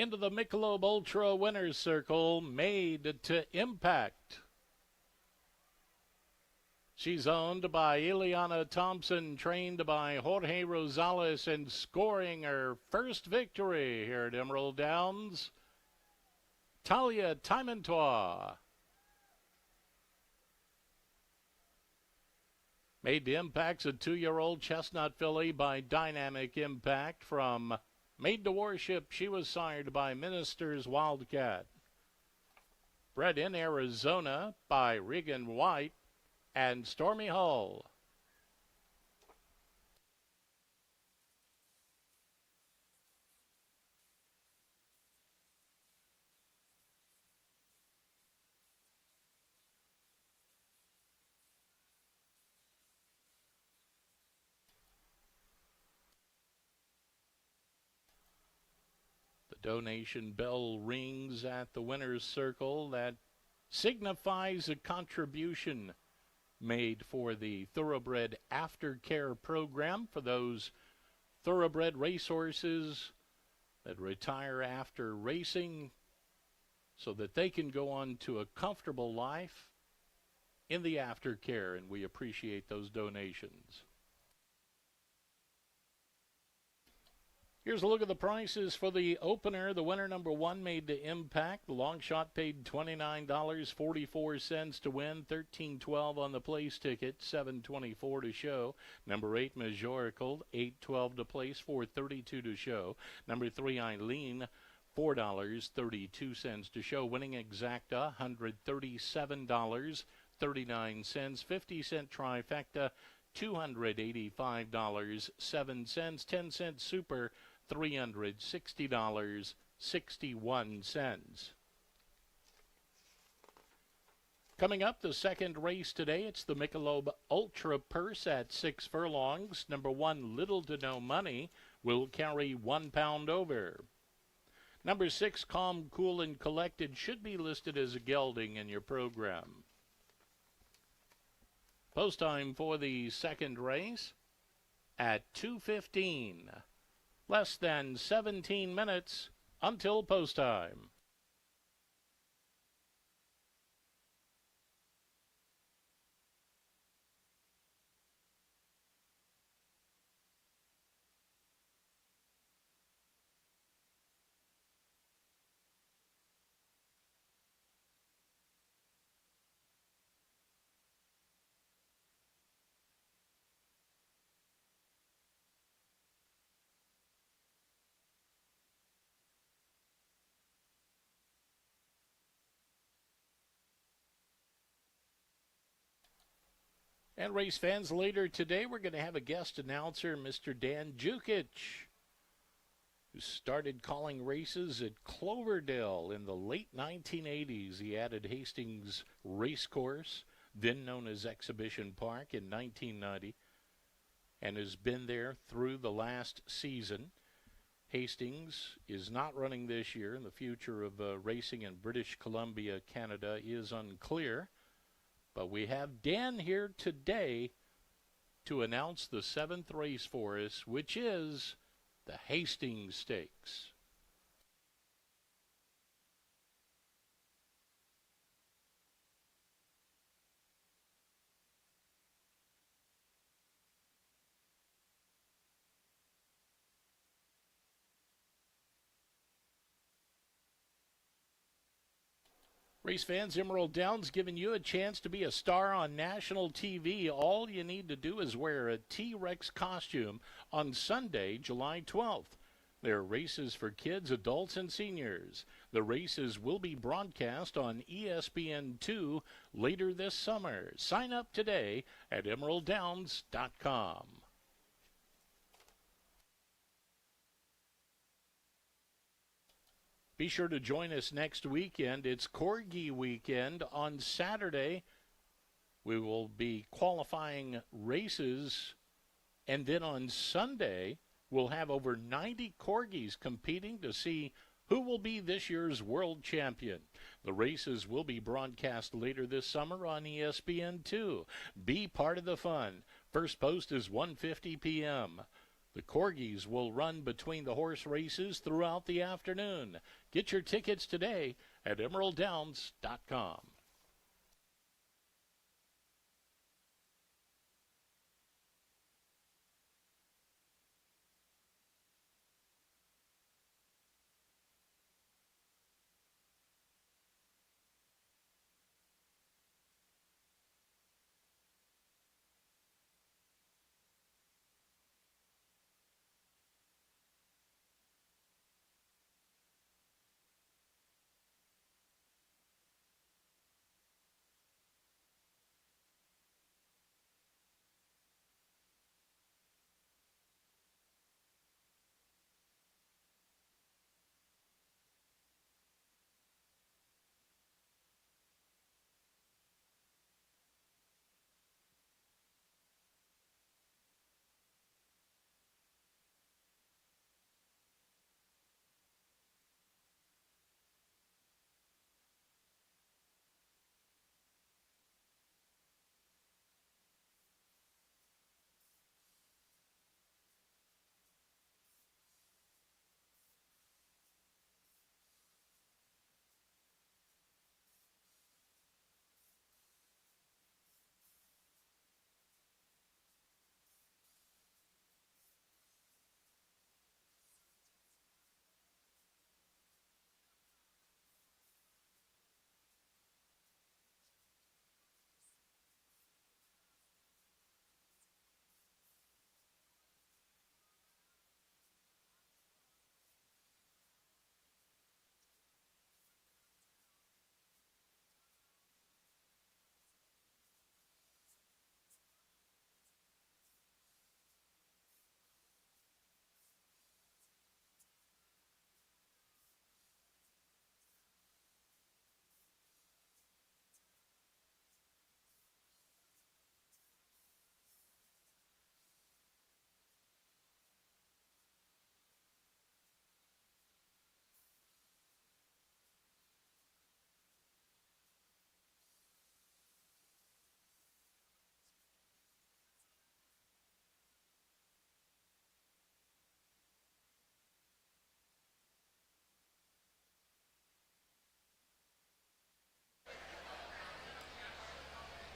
into the Michelob Ultra Winner's Circle, Made to Impact. She's owned by Ileana Thompson, trained by Jorge Rosales, and scoring her first victory here at Emerald Downs, Talia Timantois. Made to Impact's a 2-year-old chestnut filly by Dynamic Impact. From Made to Worship, she was sired by Minister's Wildcat. Bred in Arizona by Regan White and Stormy Hull. Donation bell rings at the winner's circle. That signifies a contribution made for the Thoroughbred Aftercare program for those thoroughbred racehorses that retire after racing so that they can go on to a comfortable life in the aftercare, and we appreciate those donations. Here's a look at the prices for the opener. The winner, number 1, Made to Impact. The long shot paid $29.44 to win, $13.12 on the place ticket, $7.24 to show. Number 8, Majorical, $8.12 to place, $4.32 to show. Number 3, Eileen, $4.32 to show. Winning exacta, $137.39, 50-cent trifecta, $285.07, 10-cent super, $360.61. Coming up, the second race today, it's the Michelob Ultra Purse at 6 furlongs. Number 1, Little to No Money, will carry 1 pound over. Number 6, Calm, Cool, and Collected, should be listed as a gelding in your program. Post time for the second race at 2:15. Less than 17 minutes until post time. And race fans, later today, we're going to have a guest announcer, Mr. Dan Jukic, who started calling races at Cloverdale in the late 1980s. He added Hastings Racecourse, then known as Exhibition Park, in 1990, and has been there through the last season. Hastings is not running this year, and the future of racing in British Columbia, Canada, is unclear. But we have Dan here today to announce the 7th race for us, which is the Hastings Stakes. Race fans, Emerald Downs giving you a chance to be a star on national TV. All you need to do is wear a T-Rex costume on Sunday, July 12th. There are races for kids, adults, and seniors. The races will be broadcast on ESPN2 later this summer. Sign up today at EmeraldDowns.com. Be sure to join us next weekend. It's Corgi weekend. On Saturday, we will be qualifying races. And then on Sunday, we'll have over 90 Corgis competing to see who will be this year's world champion. The races will be broadcast later this summer on ESPN2. Be part of the fun. First post is 1:50 p.m. The Corgis will run between the horse races throughout the afternoon. Get your tickets today at emeralddowns.com.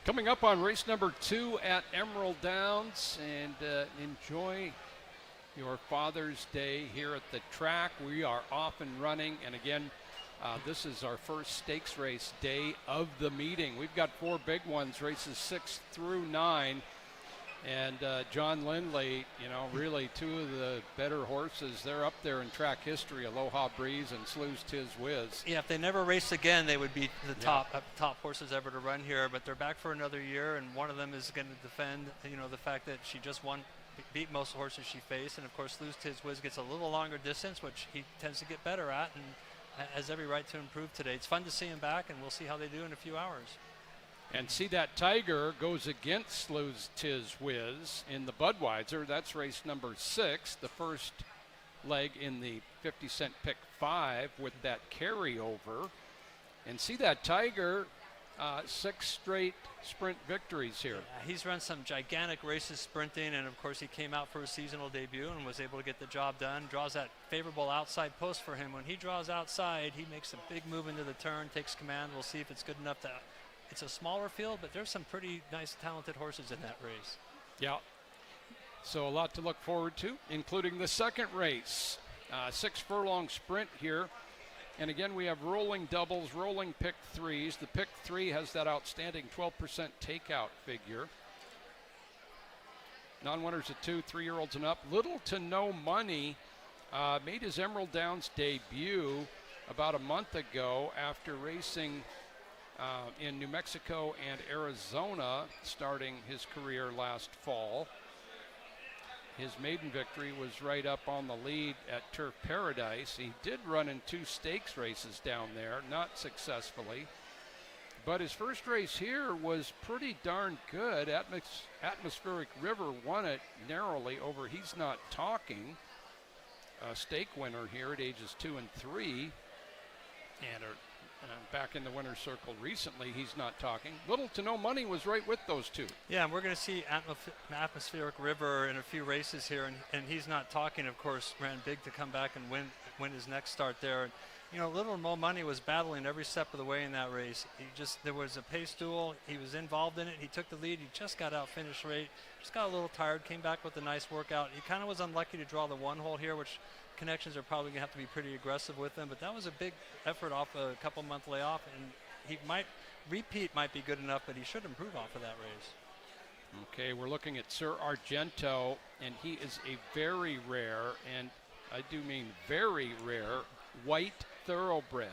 Coming up on race number 2 at Emerald Downs, and enjoy your Father's Day here at the track. We are off and running, and again, this is our first stakes race day of the meeting. We've got 4 big ones, races 6 through 9, and John Lindley, you know, really 2 of the better horses. They're up there in track history, Aloha Breeze and Slew's Tiz Whiz.
Yeah, if they never raced again, they would be the top horses ever to run here, but they're back for another year, and one of them is going to defend, you know, the fact that she just beat most horses she faced, and of course Slew's Tiz Whiz gets a little longer distance, which he tends to get better at, and has every right to improve today. It's fun to see him back, and we'll see how they do in a few hours.
And See That Tiger goes against Slew's Tiz Whiz in the Budweiser. That's race number 6, the first leg in the 50-cent pick 5 with that carryover. And See That Tiger, 6 straight sprint victories here.
Yeah, he's run some gigantic races sprinting, and of course he came out for a seasonal debut and was able to get the job done. Draws that favorable outside post for him. When he draws outside, he makes a big move into the turn, takes command. We'll see if it's good enough to... It's a smaller field, but there's some pretty nice, talented horses in that race.
Yeah. So a lot to look forward to, including the second race. 6 furlong sprint here. And again, we have rolling doubles, rolling pick 3s. The pick 3 has that outstanding 12% takeout figure. Non-winners at 2, 3-year-olds and up. Little to no money. Made his Emerald Downs debut about a month ago after racing in New Mexico and Arizona, starting his career last fall. His maiden victory was right up on the lead at Turf Paradise. He did run in 2 stakes races down there, not successfully. But his first race here was pretty darn good. Atmospheric River won it narrowly over He's Not Talking. A stake winner here at ages 2 and 3. And back in the winner's circle recently. He's not talking. Little to no money was right with those two.
Yeah, and we're going to see Atmospheric River in a few races here, and he's not talking, of course. Ran big to come back and win his next start there. And, you know, Little Mo Money was battling every step of the way in that race. There was a pace duel. He was involved in it. He took the lead. He just got out finished rate. Just got a little tired. Came back with a nice workout. He kind of was unlucky to draw the one hole here, which connections are probably going to have to be pretty aggressive with him. But that was a big effort off a couple-month layoff, and he might be good enough, but he should improve off of that race.
Okay, we're looking at Sir Argento, and he is a very rare, and I do mean very rare, white thoroughbred.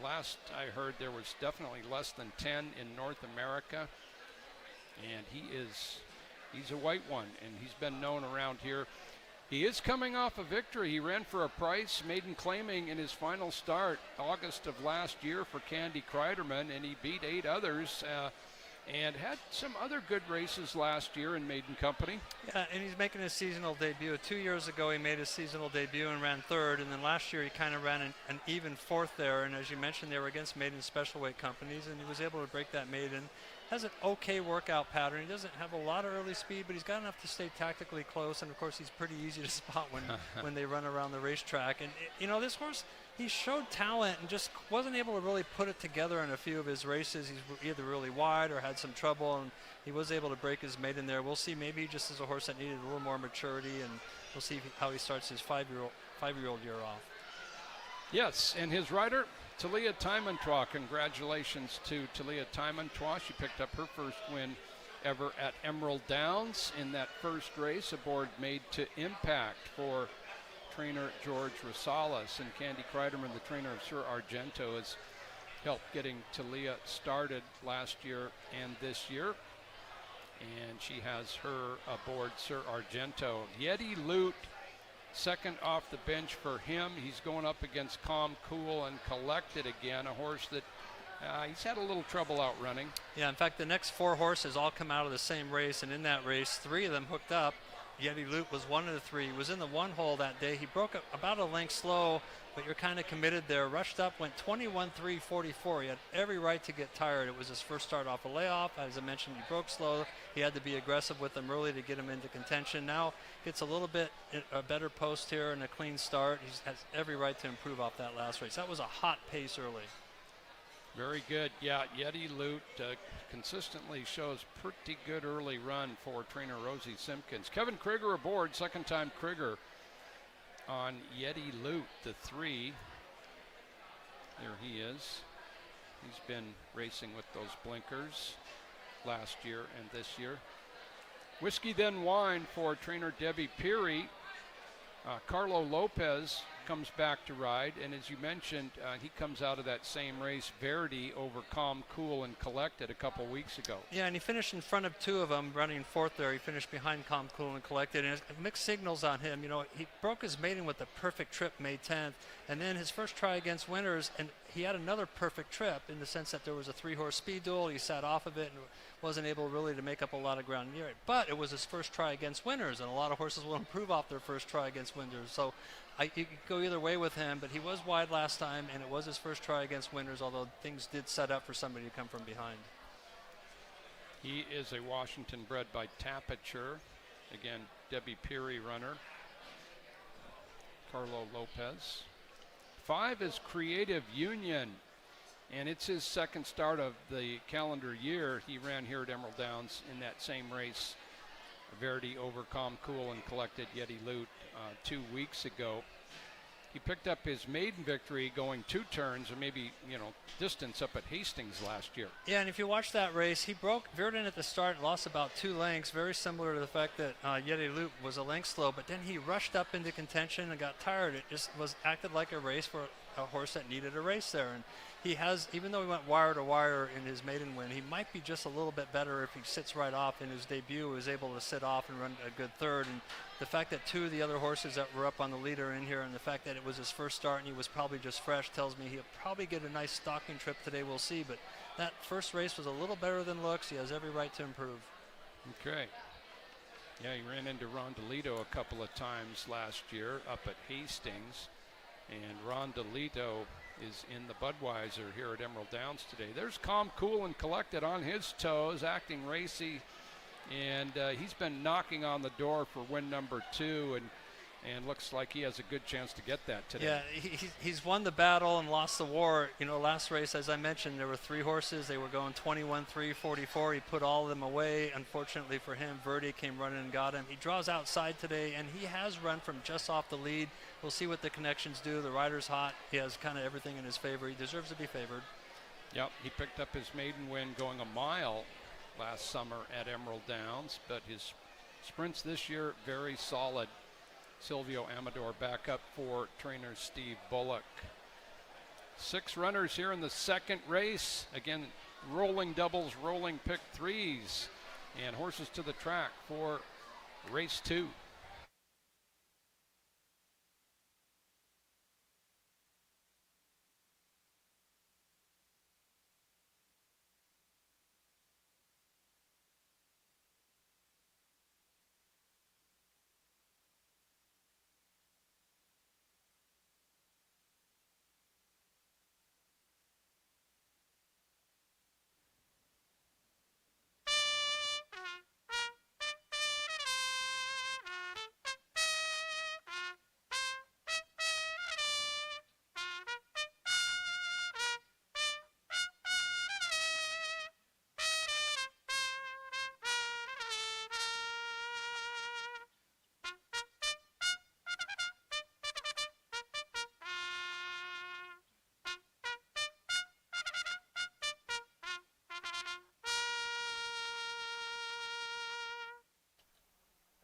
Last I heard there was definitely less than 10 in North America, and he's a white one, and he's been known around here. He is coming off a victory. He ran for a price, maiden claiming in his final start August of last year for Candy Kreiderman, and he beat 8 others and had some other good races last year in maiden company.
Yeah, and he's making his seasonal debut. 2 years ago he made his seasonal debut and ran 3rd, and then last year he kind of ran an even 4th there, and as you mentioned, they were against maiden special weight companies, and he was able to break that maiden. Has an okay workout pattern. He doesn't have a lot of early speed, but he's got enough to stay tactically close, and of course he's pretty easy to spot when they run around the racetrack. And you know, this horse, he showed talent and just wasn't able to really put it together in a few of his races. He's either really wide or had some trouble, and he was able to break his maiden there. We'll see, maybe just as a horse that needed a little more maturity, and we'll see how he starts his five-year-old year off.
Yes, and his rider, Talia Taimantois. Congratulations to Talia Taimantois. She picked up her first win ever at Emerald Downs in that first race aboard Made to Impact for trainer George Rosales. And Candy Kreiderman, the trainer of Sir Argento, has helped getting Talia started last year and this year. And she has her aboard Sir Argento. Yeti Loot, second off the bench for him. He's going up against Calm, Cool, and Collected again, a horse that he's had a little trouble outrunning. Yeah, in fact, the next 4 horses all come out of the same race, and in that race, 3 of them hooked up. Yeti Loot was one of the 3. He was in the 1 hole that day. He broke up about a length slow, but you're kind of committed there. Rushed up, went 21-3-44. He had every right to get tired. It was his first start off a layoff. As I mentioned, he broke slow. He had to be aggressive with them early to get him into contention. Now gets a little bit a better post here and a clean start. He has every right to improve off that last race. That was a hot pace early. Very good. Yeah, Yeti Loot consistently shows pretty good early run for trainer Rosie Simpkins. Kevin Krieger aboard, second time Krieger on Yeti Loot, the 3. There he is. He's been racing with those blinkers last year and this year. Whiskey Then Wine for trainer Debbie Peary. Carlo Lopez comes back to ride, and as you mentioned, he comes out of that same race, Verdi, over Calm, Cool, and Collected a couple weeks ago. Yeah, and he finished in front of 2 of them, running 4th there. He finished behind Calm, Cool, and Collected, and mixed signals on him. You know, he broke his maiden with a perfect trip May 10th, and then his first try against Winners, and he had another perfect trip in the sense that there was a 3-horse speed duel. He sat off of it and wasn't able really to make up a lot of ground near it. But it was his first try against Winners, and a lot of horses will improve off their first try against Winners. So you could go either way with him, but he was wide last time, and it was his first try against Winners, although things did set up for somebody to come from behind. He is a Washington bred by Tapiture. Again, Debbie Peary runner. Carlo Lopez. 5 is Creative Union, and it's his second start of the calendar year. He ran here at Emerald Downs in that same race, Verdi over Calm, Cool, and Collected Yeti Loot 2 weeks ago. He picked up his maiden victory going 2 turns, or maybe, distance up at Hastings last year. Yeah, and if you watch that race, he veered in at the start and lost about 2 lengths, very similar to the fact that Yeti Loop was a length slow, but then he rushed up into contention and got tired. It just acted like a race for a horse that needed a race there. And he has, even though he went wire to wire in his maiden win, he might be just a little bit better if he sits right off. In his debut, he was able to sit off and run a good 3rd. And the fact that 2 of the other horses that were up on the leader in here, and the fact that it was his first start and he was probably just fresh, tells me he'll probably get a nice stalking trip today. We'll see. But that first race was a little better than looks. He has every right to improve. Okay. Yeah, he ran into Rondolito a couple of times last year up at Hastings. And Rondolito is in the Budweiser here at Emerald Downs today. There's calm, cool, and collected on his toes, acting racy, and he's been knocking on the door for win number 2, and looks like he has a good chance to get that today.
Yeah, he's won the battle and lost the war. You know, last race, as I mentioned, there were 3 horses. They were going 21-3, 44. He put all of them away. Unfortunately for him, Verdi came running and got him. He draws outside today, and he has run from just off the lead. We'll see what the connections do. The rider's hot. He has kind of everything in his favor. He deserves to be favored.
Yep, he picked up his maiden win going a mile last summer at Emerald Downs, but his sprints this year, very solid. Silvio Amador back up for trainer Steve Bullock. 6 runners here in the second race. Again, rolling doubles, rolling pick 3s, and horses to the track for race 2.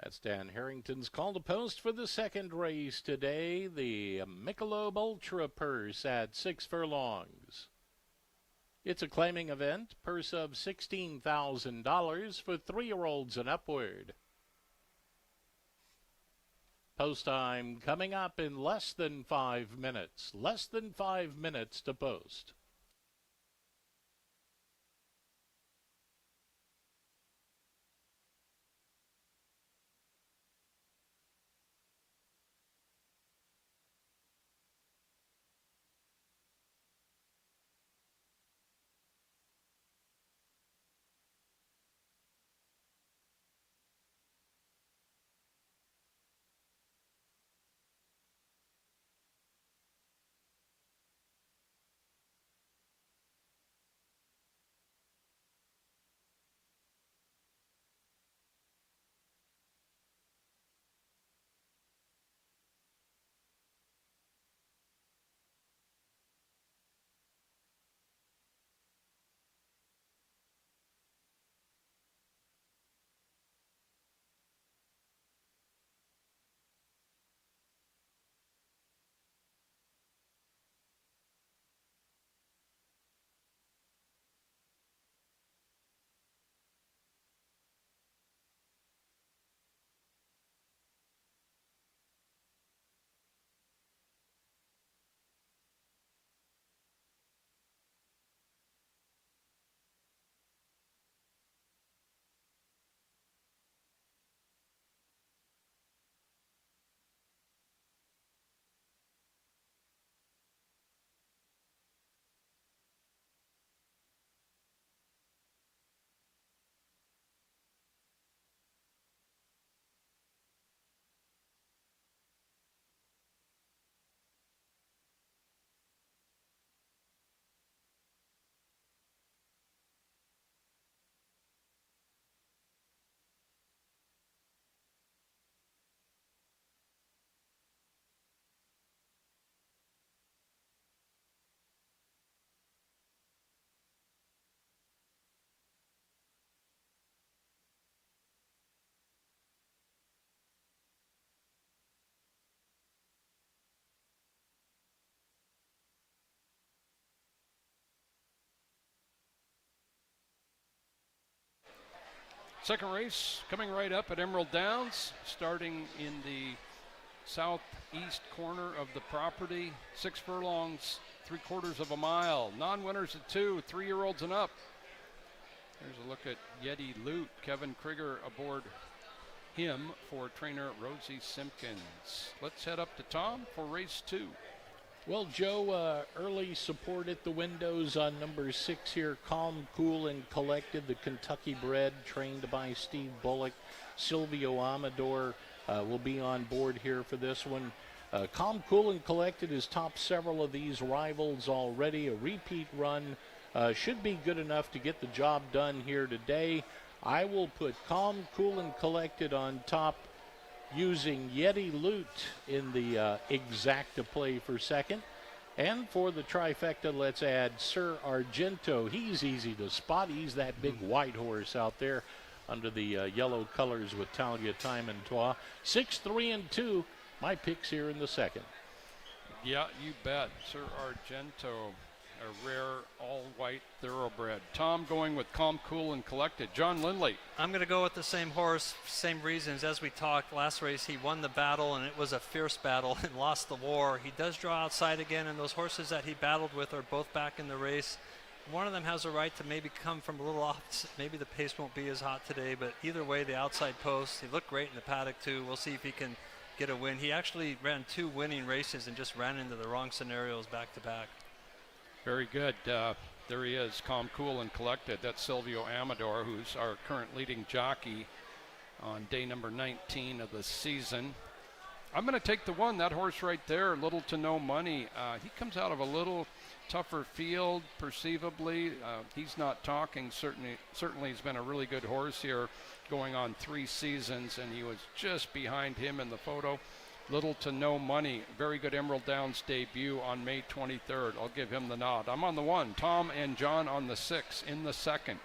That's Dan Harrington's call to post for the second race today, the Michelob Ultra Purse at 6 furlongs. It's a claiming event, purse of $16,000 for 3-year-olds and upward. Post time coming up in less than 5 minutes. Less than 5 minutes to post.
Second race coming right up at Emerald Downs, starting in the southeast corner of the property. 6 furlongs, 3/4 of a mile. Non-winners at 2, 3-year-olds and up. Here's a look at Yeti Loot. Kevin Krieger aboard him for trainer Rosie Simpkins. Let's head up to Tom for race 2.
Well, Joe, early support at the windows on number 6 here. Calm, Cool, and Collected, the Kentucky bred, trained by Steve Bullock. Silvio Amador will be on board here for this one. Calm, Cool, and Collected has topped several of these rivals already. A repeat run should be good enough to get the job done here today. I will put Calm, Cool, and Collected on top, using Yeti Loot in the exacta play for second. And for the trifecta, let's add Sir Argento. He's easy to spot. He's that big white horse out there under the yellow colors with Talia Time and Toi. 6, 3, and 2. My picks here in the second.
Yeah, you bet. Sir Argento, a rare all-white thoroughbred. Tom going with Calm, Cool, and Collected. John Lindley.
I'm going to go with the same horse, same reasons. As we talked last race, he won the battle, and it was a fierce battle and lost the war. He does draw outside again, and those horses that he battled with are both back in the race. One of them has a right to maybe come from a little off. Maybe the pace won't be as hot today, but either way, the outside post. He looked great in the paddock, too. We'll see if he can get a win. He actually ran 2 winning races and just ran into the wrong scenarios back to back.
Very good. There he is, Calm, Cool, and Collected. That's Silvio Amador, who's our current leading jockey on day number 19 of the season. I'm going to take the one, that horse right there, little to no money. He comes out of a little tougher field, perceivably. He's not talking. Certainly he's been a really good horse here, going on 3 seasons, and he was just behind him in the photo. Little to no money. Very good Emerald Downs debut on May 23rd. I'll give him the nod. I'm on the 1. Tom and John on the 6 in the second.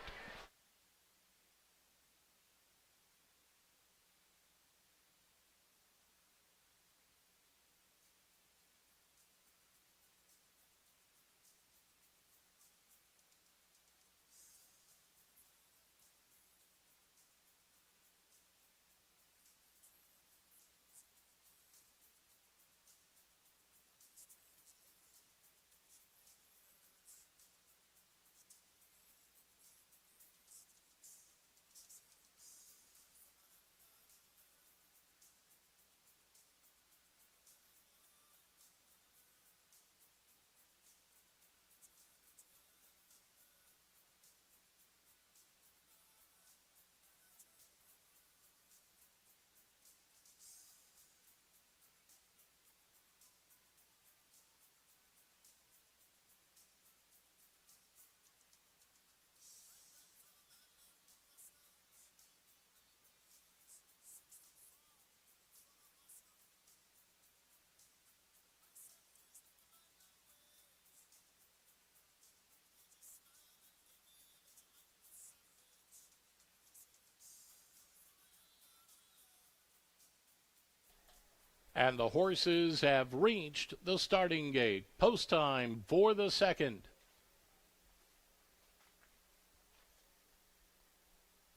And the horses have reached the starting gate. Post time for the second.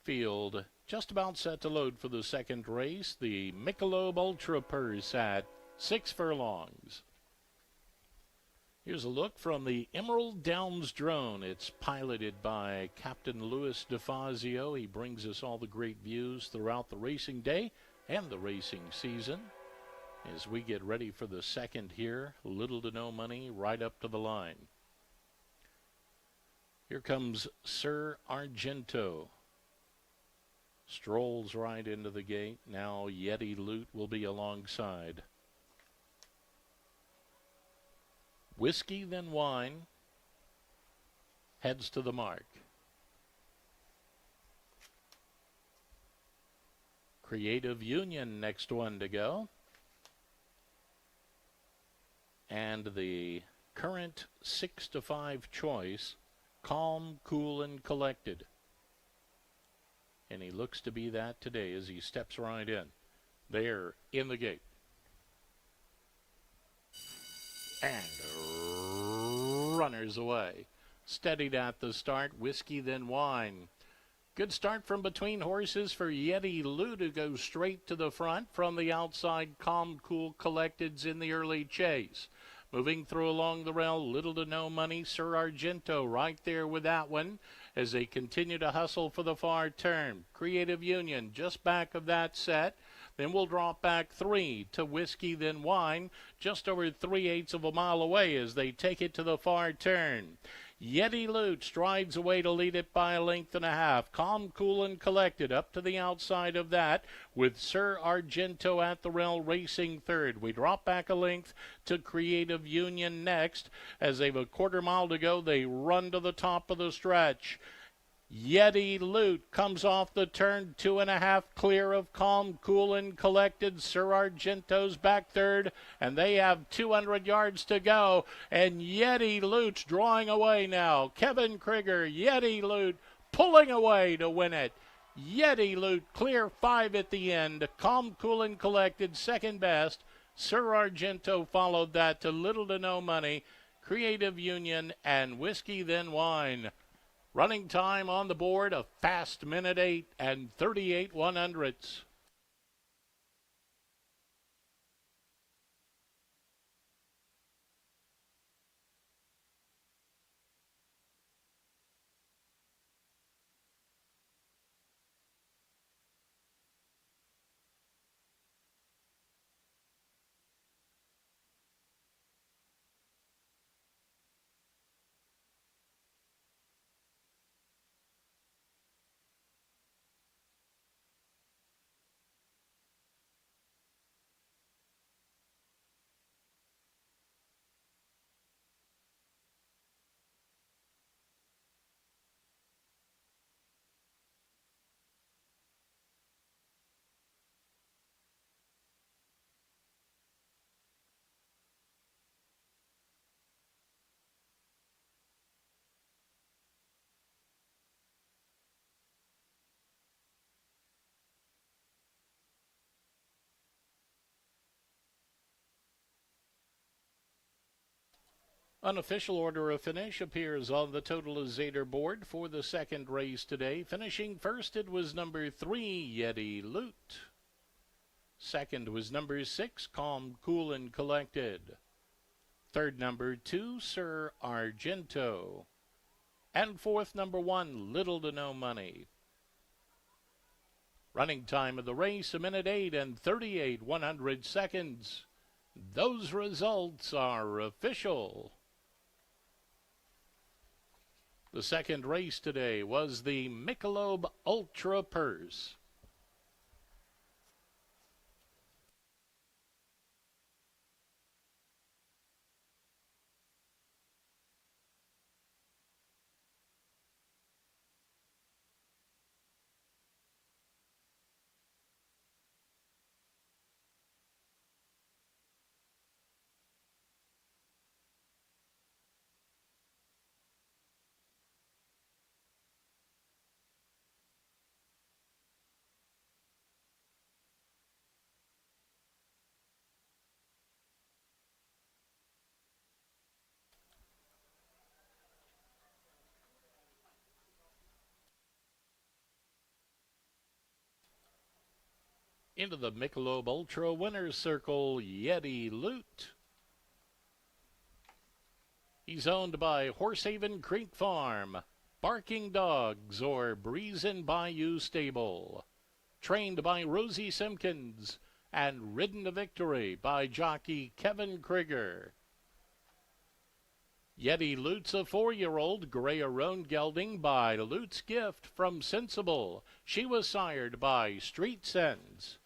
Field just about set to load for the second race. The Michelob Ultra Purse at 6 furlongs. Here's a look from the Emerald Downs drone. It's piloted by Captain Louis DeFazio. He brings us all the great views throughout the racing day and the racing season. As we get ready for the second here, little to no money right up to the line. Here comes Sir Argento. Strolls right into the gate. Now Yeti Loot will be alongside. Whiskey Then Wine heads to the mark. Creative Union, next one to go. And the current 6-5 choice, Calm, Cool, and Collected. And he looks to be that today as he steps right in. There in the gate. And runners away. Steadied at the start, Whiskey Then Wine. Good start from between horses for Yeti Loot to go straight to the front. From the outside, Calm, Cool, Collected's in the early chase. Moving through along the rail, little to no money. Sir Argento right there with that one. as they continue to hustle for the far turn. Creative Union just back of that set. Then we'll drop back 3 to Whiskey Then Wine, just over 3/8 of a mile away as they take it to the far turn. Yeti Loot strides away to lead it by 1.5 lengths. Calm, Cool, and Collected up to the outside of that with Sir Argento at the rail racing third. We drop back 1 length to Creative Union next. As they've a 1/4 mile to go, they run to the top of the stretch. Yeti Loot comes off the turn, 2.5 clear of Calm, Cool, and Collected. Sir Argento's back third, and they have 200 yards to go. And Yeti Loot's drawing away now. Kevin Krieger, Yeti Loot pulling away to win it. Yeti Loot clear 5 at the end. Calm, Cool, and Collected second best. Sir Argento followed that to little to no money. Creative Union and Whiskey Then Wine. Running time on the board, a fast 1:08 and 38/100ths. Unofficial order of finish appears on the totalizator board for the second race today. Finishing first, it was number 3, Yeti Loot. Second was number 6, Calm, Cool, and Collected. Third, number 2, Sir Argento. And fourth, number 1, Little to No Money. Running time of the race, 1:08 and 38/100 Those results are official. The second race today was the Michelob Ultra Purse. Into the Michelob Ultra winner's circle, Yeti Loot. He's owned by Horsehaven Creek Farm, Barking Dogs, or Breezin' Bayou Stable. Trained by Rosie Simpkins and ridden to victory by jockey Kevin Krieger. Yeti Loot's a 4-year-old gray roan gelding by Loot's Gift from Sensible. She was sired by Street Sense.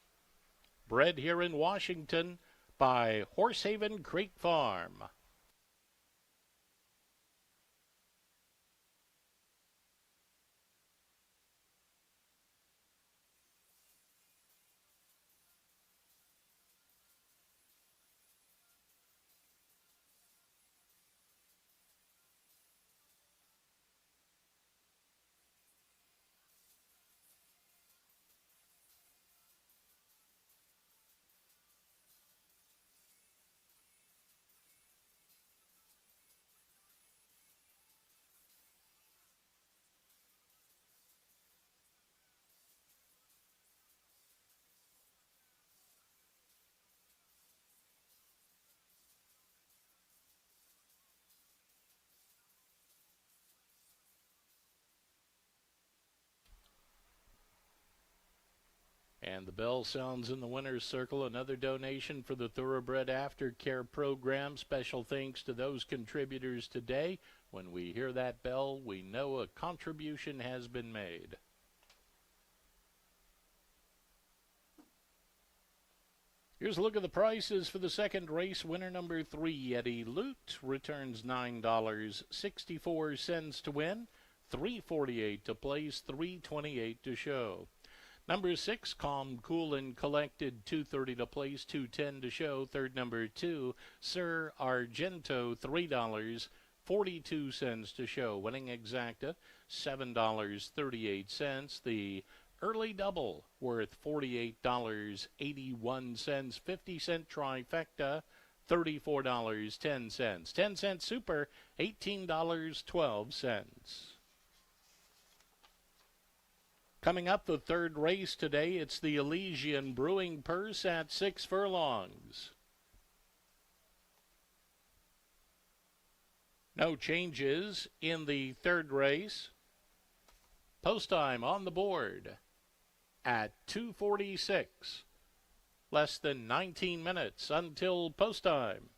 Bred here in Washington by Horsehaven Creek Farm. And the bell sounds in the winner's circle. Another donation for the Thoroughbred Aftercare Program. Special thanks to those contributors today. When we hear that bell, we know a contribution has been made. Here's a look at the prices for the second race. Winner number 3, Eddie Lute, returns $9.64 to win, $3.48 to place, $3.28 to show. Number 6, Calm, Cool, and Collected, $2.30 to place, $2.10 to show. Third, number 2, Sir Argento, $3.42 to show. Winning exacta, $7.38. The early double worth $48.81. 50-cent trifecta, $34.10. 10-cent super, $18.12. Coming up, the third race today, it's the Elysian Brewing Purse at 6 furlongs. No changes in the third race. Post time on the board at 2:46. Less than 19 minutes until post time.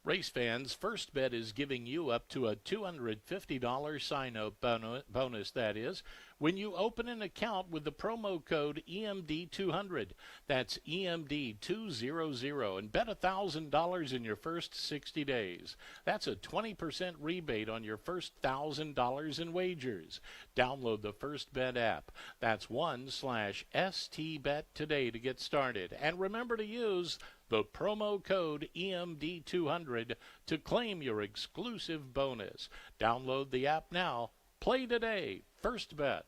Race fans, First Bet is giving you up to a $250 sign-up bonus, that is, when you open an account with the promo code EMD200. That's EMD200, and bet $1,000 in your first 60 days. That's a 20% rebate on your first $1,000 in wagers. Download the First Bet app. That's 1/STBet today to get started. And remember to use the promo code EMD200 to claim your exclusive bonus. Download the app now. Play today. First Bet.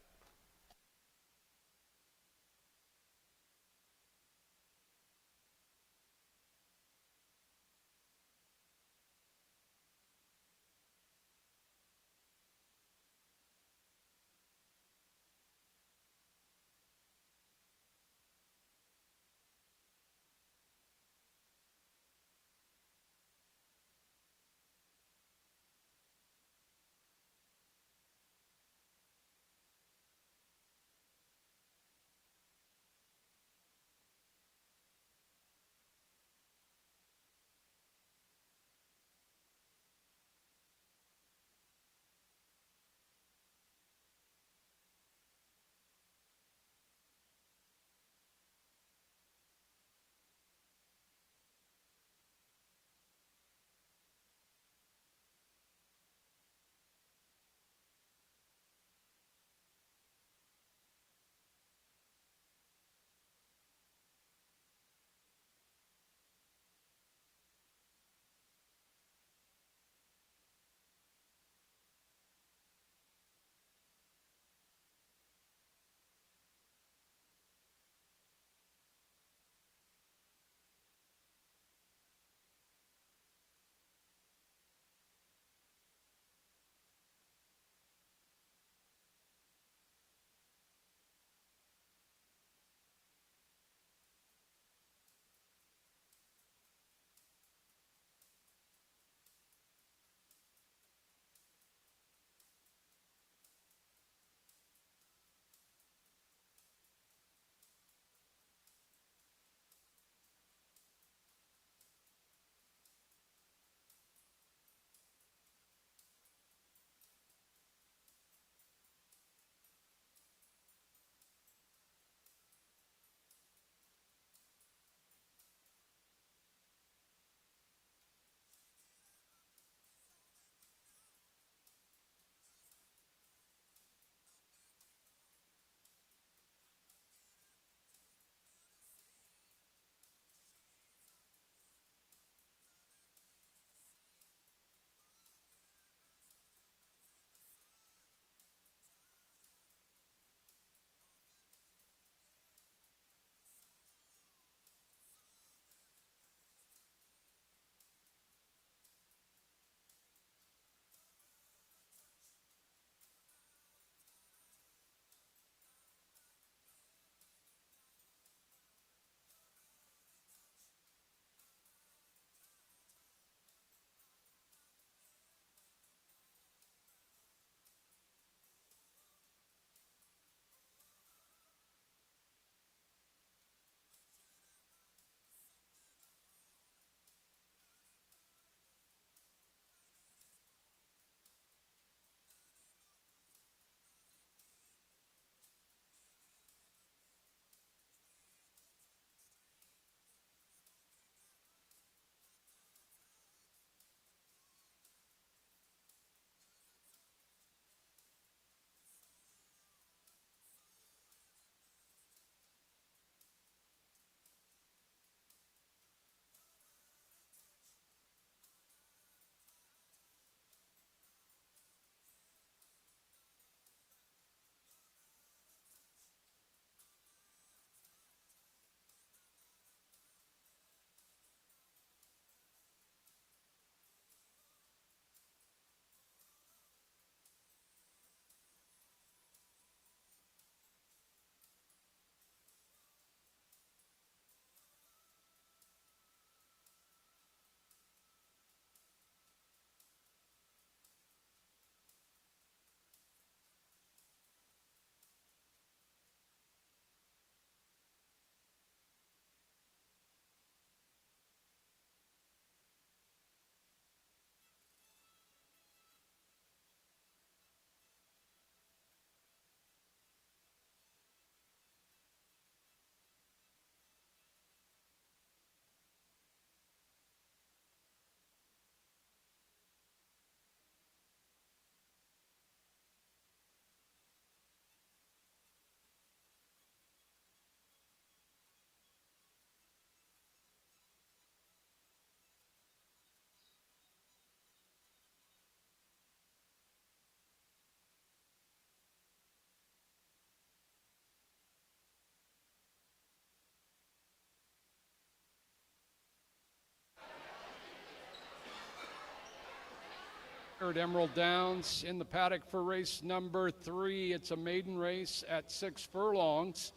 Here at Emerald Downs in the paddock for race number 3. It's a maiden race at 6 furlongs.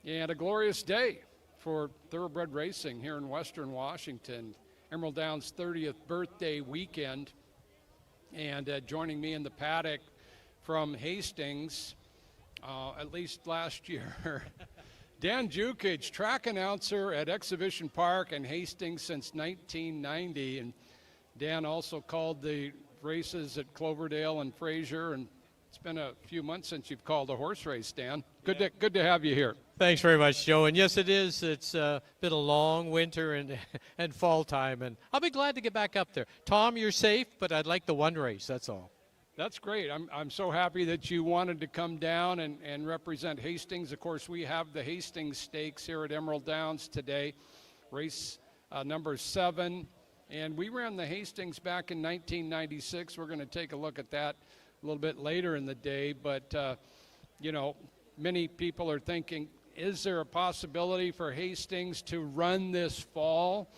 And a glorious day for thoroughbred racing here in Western Washington. Emerald Downs' 30th birthday weekend. And joining me in the paddock from Hastings, at least last year, Dan Jukic, track announcer at Exhibition Park in Hastings since 1990. And Dan also called the races at Cloverdale and Fraser, and it's been a few months since you've called a horse race, Dan. Good to have you here.
Thanks very much, Joe. And yes, it is. It's been a long winter and fall time, and I'll be glad to get back up there. Tom, you're safe, but I'd like the one race, that's all.
That's great. I'm so happy that you wanted to come down and represent Hastings. Of course, we have the Hastings Stakes here at Emerald Downs today, race number 7. And we ran the Hastings back in 1996. We're going to take a look at that a little bit later in the day. But, many people are thinking, is there a possibility for Hastings to run this fall?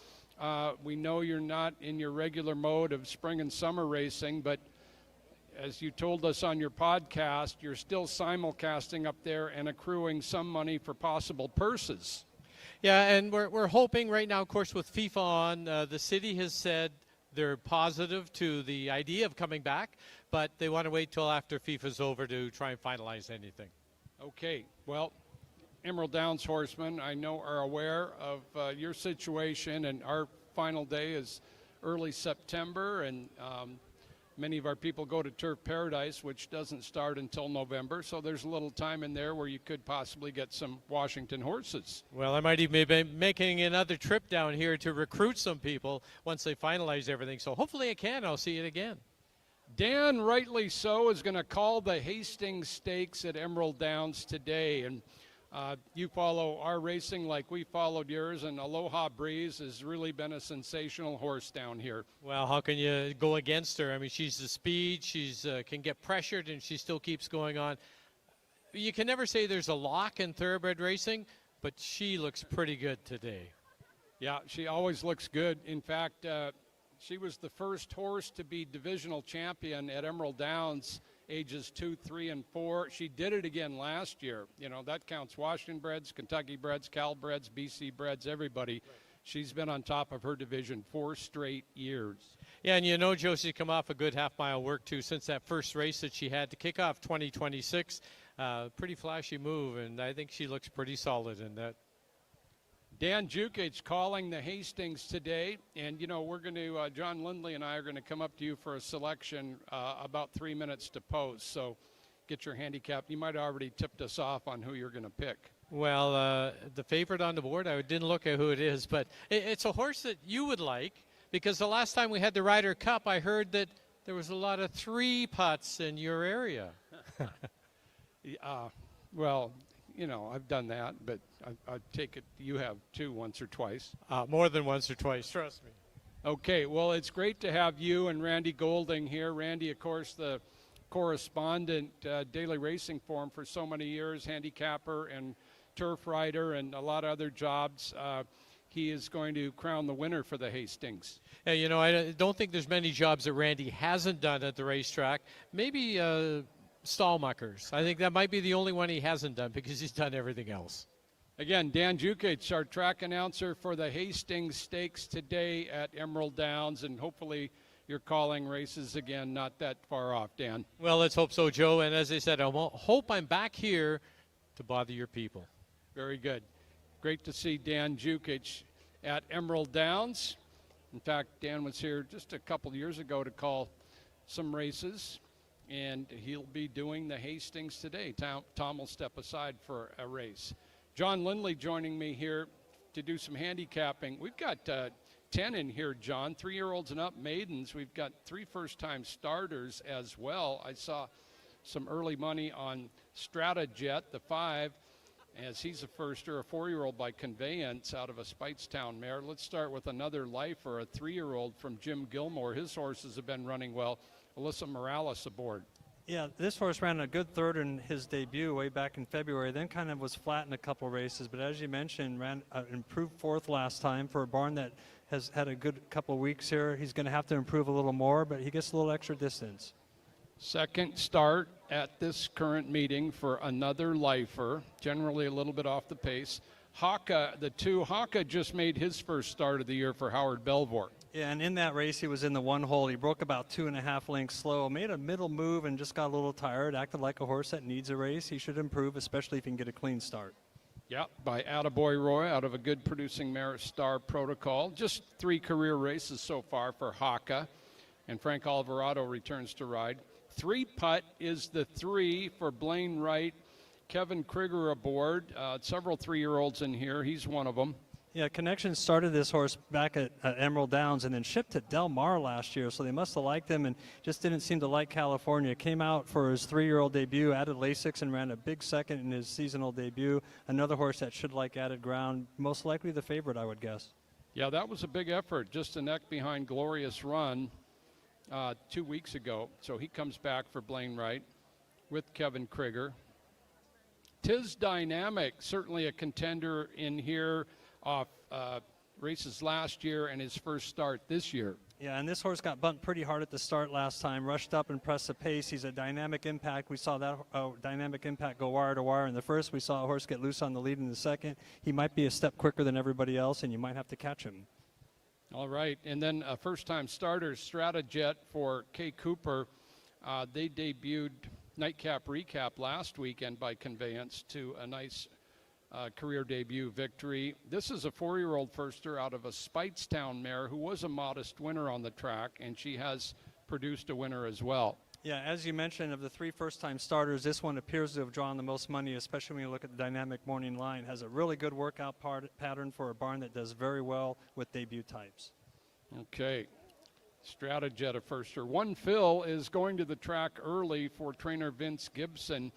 We know you're not in your regular mode of spring and summer racing, but as you told us on your podcast, you're still simulcasting up there and accruing some money for possible purses.
Yeah, and we're hoping right now, of course, with FIFA on, the city has said they're positive to the idea of coming back, but they want to wait till after FIFA's over to try and finalize anything.
Okay, well, Emerald Downs horsemen, I know, are aware of your situation, and our final day is early September, and many of our people go to Turf Paradise, which doesn't start until November, so there's a little time in there where you could possibly get some Washington horses.
Well, I might even be making another trip down here to recruit some people once they finalize everything, so hopefully I can. I'll see it again.
Dan, rightly so, is going to call the Hastings Stakes at Emerald Downs today, and you follow our racing like we followed yours, and Aloha Breeze has really been a sensational horse down here.
Well, how can you go against her? I mean, she's the speed, she's can get pressured, and she still keeps going on. You can never say there's a lock in thoroughbred racing, but she looks pretty good today.
Yeah, she always looks good. In fact, she was the first horse to be divisional champion at Emerald Downs, ages 2, 3, and 4. She did it again last year. You know, that counts Washington breds, Kentucky breds, Cal breds, BC breds, everybody. Right. She's been on top of her division 4 straight years.
Yeah, and you know, Josie come off a good half-mile work, too, since that first race that she had to kick off 2026. Pretty flashy move, and I think she looks pretty solid in that.
Dan Jukic calling the Hastings today, and you know we're going to John Lindley and I are going to come up to you for a selection about 3 minutes to post, so get your handicap. You might have already tipped us off on who you're going to pick.
Well, the favorite on the board, I didn't look at who it is, but it's a horse that you would like, because the last time we had the Ryder Cup, I heard that there was a lot of 3 putts in your area.
Well, you know, I've done that, but I take it you have too, once or twice.
More than once or twice, trust me.
Okay, well, it's great to have you and Randy Golding here. Randy, of course, the correspondent, Daily Racing Form for so many years, handicapper and turf rider and a lot of other jobs. He is going to crown the winner for the Hastings.
Yeah, you know, I don't think there's many jobs that Randy hasn't done at the racetrack. Maybe stallmuckers. I think that might be the only one he hasn't done, because he's done everything else.
Again, Dan Jukic, our track announcer for the Hastings Stakes today at Emerald Downs, and hopefully you're calling races again not that far off, Dan.
Well, let's hope so, Joe. And as I said, I hope I'm back here to bother your people.
Very good. Great to see Dan Jukic at Emerald Downs. In fact, Dan was here just a couple years ago to call some races, and he'll be doing the Hastings today. Tom will step aside for a race. John Lindley joining me here to do some handicapping. We've got 10 in here, John, 3-year-olds and up maidens. We've got 3 first-time starters as well. I saw some early money on Stratajet, the 5, as he's a firster, a 4-year-old by conveyance out of a Speightstown mare. Let's start with another lifer, a 3-year-old from Jim Gilmore. His horses have been running well. Alyssa Morales aboard.
Yeah, this horse ran a good third in his debut way back in February, then kind of was flat in a couple races, but as you mentioned, ran improved fourth last time for a barn that has had a good couple weeks here. He's going to have to improve a little more, but he gets a little extra distance.
Second start at this current meeting for another lifer, generally a little bit off the pace. Haka just made his first start of the year for Howard Belvoir.
Yeah, and in that race, he was in the one hole. He broke about 2.5 lengths slow, made a middle move and just got a little tired, acted like a horse that needs a race. He should improve, especially if he can get a clean start.
Yeah, by Attaboy Roy out of a good producing mare Star Protocol. Just 3 career races so far for Haka, and Frank Alvarado returns to ride. 3-putt is the 3 for Blaine Wright. Kevin Krieger aboard. Several 3-year-olds in here. He's one of them.
Yeah, Connection started this horse back at Emerald Downs and then shipped to Del Mar last year, so they must have liked him and just didn't seem to like California. Came out for his 3-year-old debut, added Lasix, and ran a big second in his seasonal debut. Another horse that should like added ground, most likely the favorite, I would guess.
Yeah, that was a big effort, just a neck behind Glorious Run 2 weeks ago. So he comes back for Blaine Wright with Kevin Krieger. Tiz Dynamic, certainly a contender in here off races last year and his first start this year.
Yeah, and this horse got bumped pretty hard at the start last time, rushed up and pressed the pace. He's a dynamic impact. We saw that dynamic impact go wire to wire in the first. We saw a horse get loose on the lead in the second. He might be a step quicker than everybody else, and you might have to catch him.
All right, and then a first-time starter, Stratajet for Kay Cooper. They debuted Nightcap Recap last weekend by conveyance to a nice career debut victory. This is a 4-year-old firster out of a Speightstown mare who was a modest winner on the track, and she has produced a winner as well.
Yeah, as you mentioned, of the 3 first-time starters, this one appears to have drawn the most money, especially when you look at the dynamic morning line. Has a really good workout pattern for a barn that does very well with debut types.
Okay, Stratajet, a firster. One Phil is going to the track early for trainer Vince Gibson.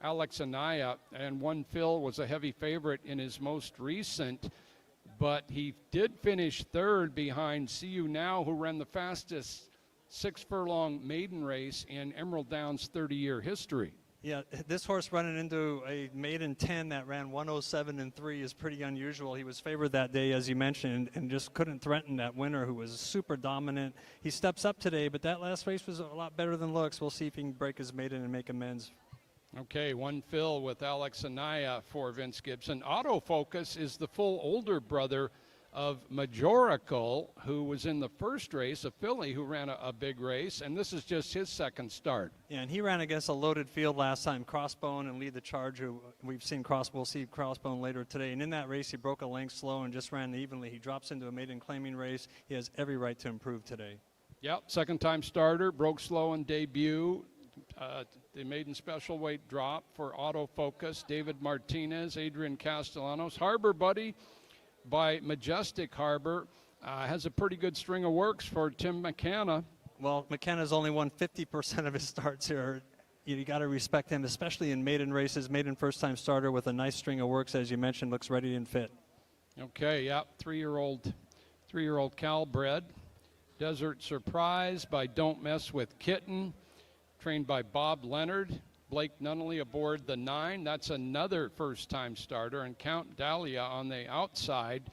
Alex Anaya, and One Phil was a heavy favorite in his most recent, but he did finish third behind See You Now, who ran the fastest 6-furlong maiden race in Emerald Downs' 30-year history.
Yeah, this horse running into a maiden 10 that ran 107-3 is pretty unusual. He was favored that day, as you mentioned, and just couldn't threaten that winner who was super dominant. He steps up today, but that last race was a lot better than looks. We'll see if he can break his maiden and make amends.
Okay, One Phil with Alex Anaya for Vince Gibson. Autofocus is the full older brother of Majorical, who was in the first race, a filly who ran a big race, and this is just his second start.
Yeah, and he ran against a loaded field last time, Crossbone and Lead the Charge, who we'll see Crossbone later today. And in that race, he broke a length slow and just ran evenly. He drops into a maiden claiming race. He has every right to improve today.
Yep, second-time starter, broke slow in debut. The maiden special weight drop for Autofocus. David Martinez, Adrian Castellanos. Harbor Buddy by Majestic Harbor has a pretty good string of works for Tim McKenna.
Well, McKenna's only won 50% of his starts here. You got to respect him, especially in maiden races. Maiden first-time starter with a nice string of works, as you mentioned, looks ready and fit.
Okay, yep, three-year-old Calbred. Desert Surprise by Don't Mess with Kitten, trained by Bob Leonard. Blake Nunnally aboard the 9. That's another first-time starter. And Count Dahlia on the outside.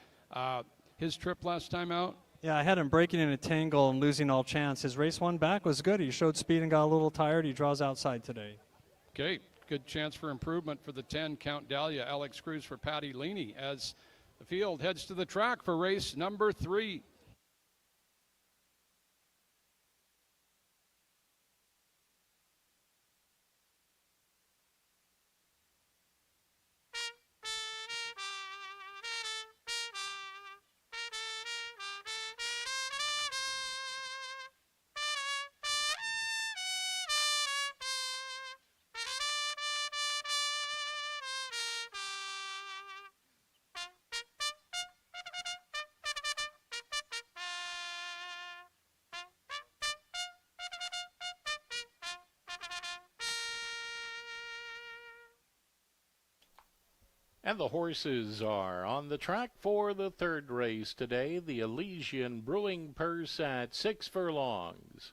His trip last time out?
Yeah, I had him breaking in a tangle and losing all chance. His race 1 back was good. He showed speed and got a little tired. He draws outside today.
Okay, good chance for improvement for the 10, Count Dahlia. Alex Cruz for Patty Leaney as the field heads to the track for race number 3.
And the horses are on the track for the 3rd race today. The Elysian Brewing Purse at 6 furlongs.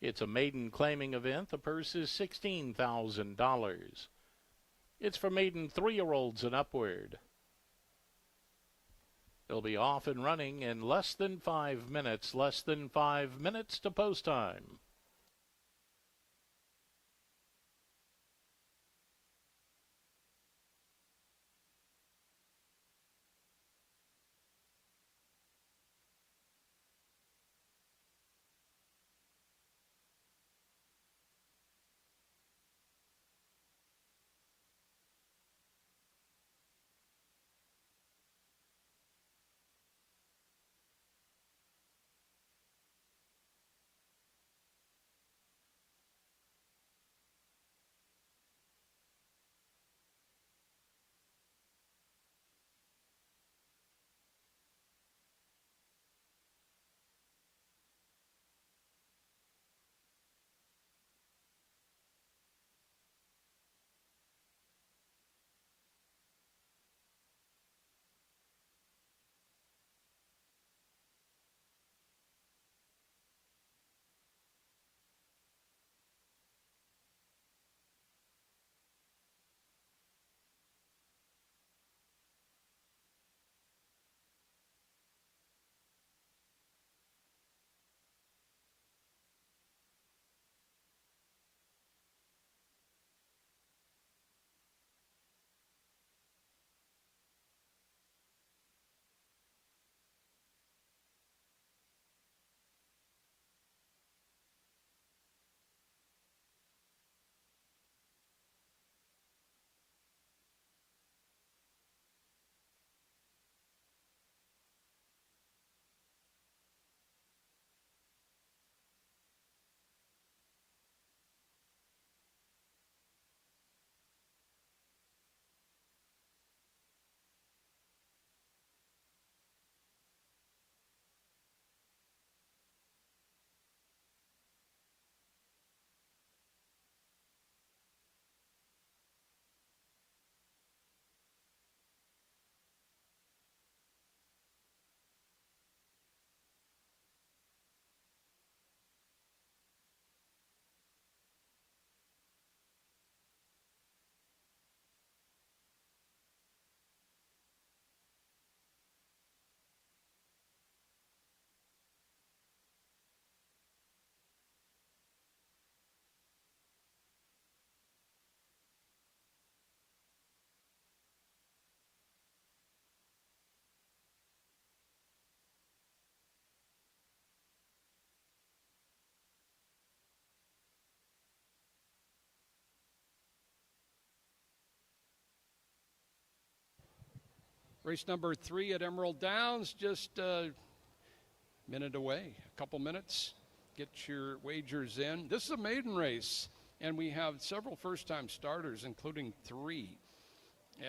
It's a maiden claiming event. The purse is $16,000. It's for maiden 3-year-olds and upward. It'll be off and running in less than 5 minutes. Less than 5 minutes to post time.
Race number 3 at Emerald Downs, just a minute away, a couple minutes. Get your wagers in. This is a maiden race, and we have several first-time starters, including 3,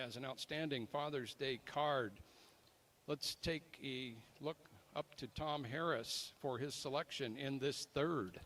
as an outstanding Father's Day card. Let's take a look up to Tom Harris for his selection in this third.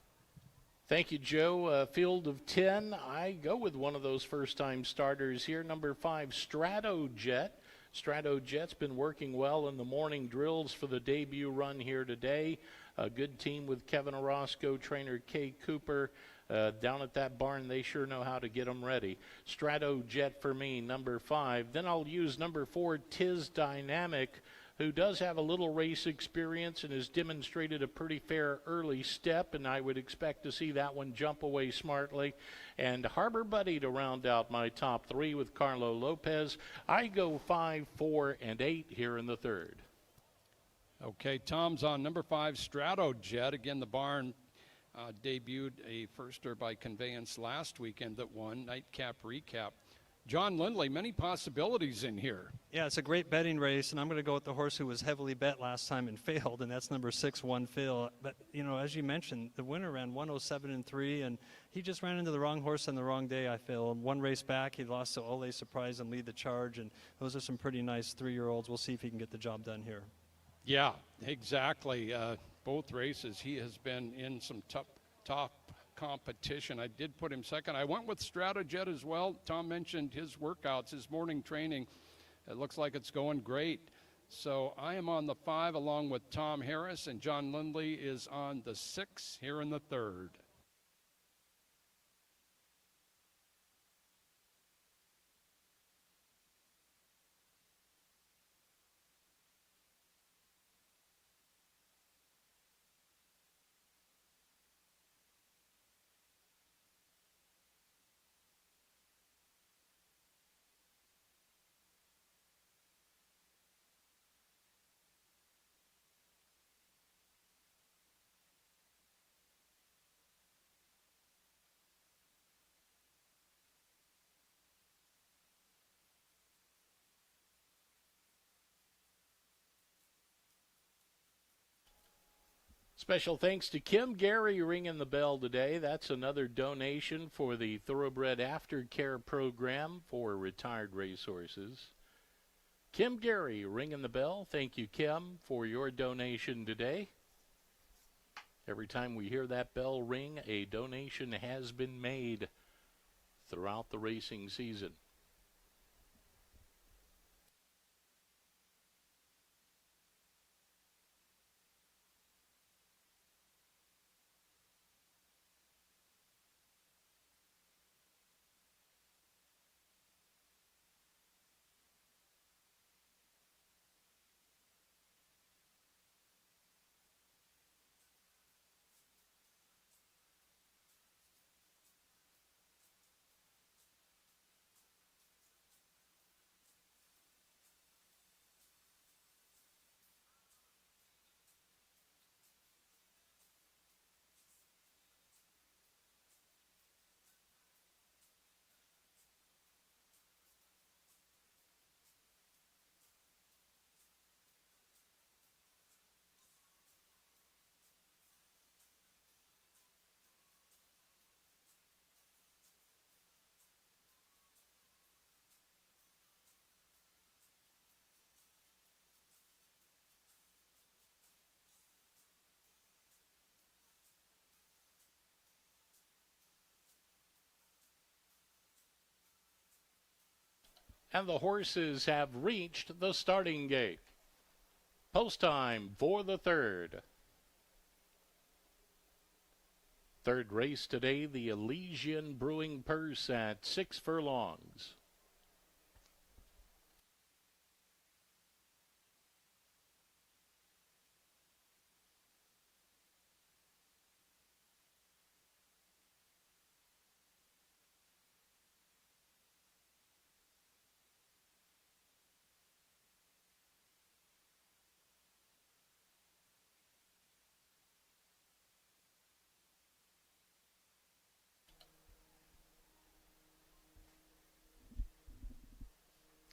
Thank you, Joe. Field of 10. I go with one of those first-time starters here, number 5, Stratojet. Stratojet's been working well in the morning drills for the debut run here today. A good team with Kevin Orozco, trainer Kay Cooper. Down at that barn, they sure know how to get them ready. Stratojet for me, number 5. Then I'll use number 4, Tiz Dynamic, who does have a little race experience and has demonstrated a pretty fair early step, and I would expect to see that one jump away smartly. And Harbor Buddy to round out my top 3 with Carlo Lopez. I go 5, 4, and 8 here in the third.
Okay, Tom's on number 5, Stratojet. Again, the barn debuted a firster by conveyance last weekend that won. Nightcap recap. John Lindley, many possibilities in here.
Yeah, it's a great betting race, and I'm going to go with the horse who was heavily bet last time and failed, and that's number 6, One Phil. But, you know, as you mentioned, the winner ran 107-3, and he just ran into the wrong horse on the wrong day, I feel. One race back, he lost to Ole Surprise and Lead the Charge, and those are some pretty nice 3-year-olds. We'll see if he can get the job done here.
Yeah, exactly. Both races, he has been in some top competition. I did put him second. I went with Stratojet as well. Tom mentioned his workouts, his morning training. It looks like it's going great. So I am on the 5 along with Tom Harris, and John Lindley is on the 6 here in the third.
Special thanks to Kim Gary ringing the bell today. That's another donation for the Thoroughbred Aftercare Program for retired racehorses. Kim Gary ringing the bell. Thank you, Kim, for your donation today. Every time we hear that bell ring, a donation has been made throughout the racing season. And the horses have reached the starting gate. Post time for the third. Third race today, the Elysian Brewing Purse at 6 furlongs.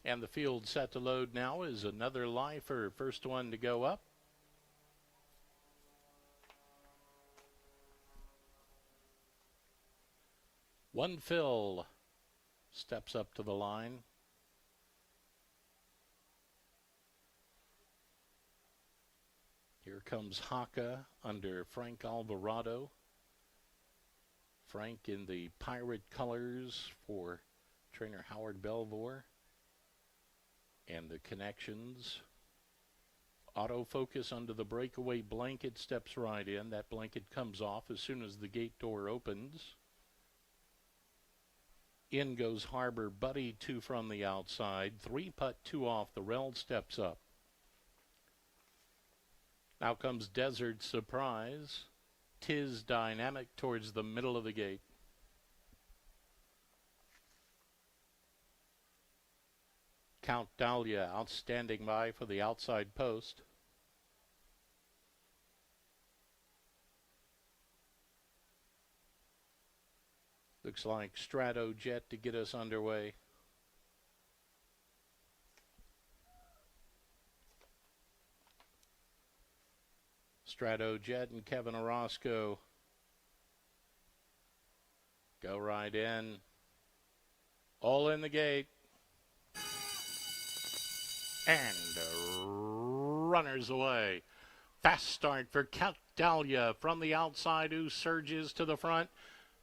And the field set to load now is Another Lifer, first one to go up. One Phil steps up to the line. Here comes Haka under Frank Alvarado. Frank in the pirate colors for trainer Howard Belvoir. And the connections. Autofocus under the breakaway blanket steps right in. That blanket comes off as soon as the gate door opens. In goes Harbor Buddy, 2 from the outside. 3 putt, 2 off. The Rel steps up. Now comes Desert Surprise. Tis Dynamic towards the middle of the gate. Count Dahlia outstanding by for the outside post. Looks like Strato Jet to get us underway. Strato Jet and Kevin Orozco go right in. All in the gate. And runners away. Fast start for Count Dahlia from the outside, who surges to the front.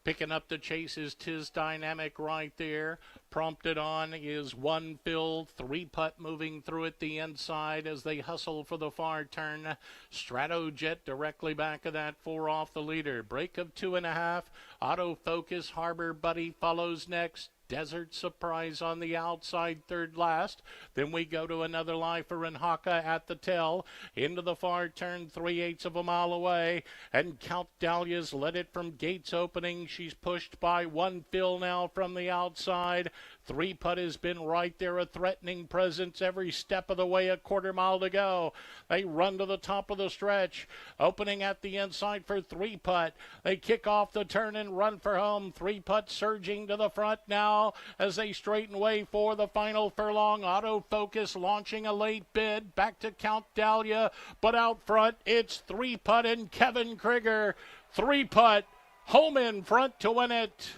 Picking up the chase is Tis Dynamic right there. Prompted on is One Phil. 3 putt moving through it the inside as they hustle for the far turn. Strato Jet directly back of that, 4 off the leader. Break of 2.5. Autofocus Harbor Buddy follows next. Desert Surprise on the outside, third last. Then we go to Another Lifer and Haka at the tail. Into the far turn, 3/8 of a mile away. And Count Dahlia's led it from gates opening. She's pushed by One Phil now from the outside. Three Putt has been right there, a threatening presence every step of the way, a quarter mile to go. They run to the top of the stretch, opening at the inside for Three Putt. They kick off the turn and run for home. Three Putt surging to the front now as they straighten way for the final furlong. Autofocus launching a late bid back to Count Dahlia, but out front it's Three Putt and Kevin Krieger. Three Putt home in front to win it.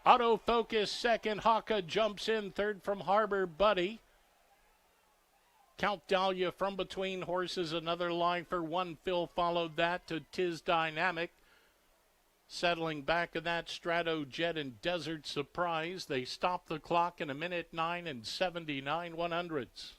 Autofocus second. Haka jumps in third from Harbor Buddy. Count Dahlia from between horses. Another line for One Phil followed that to Tis Dynamic. Settling back in that Strato Jet and Desert Surprise. They stop the clock in 1:09 and 79 100ths.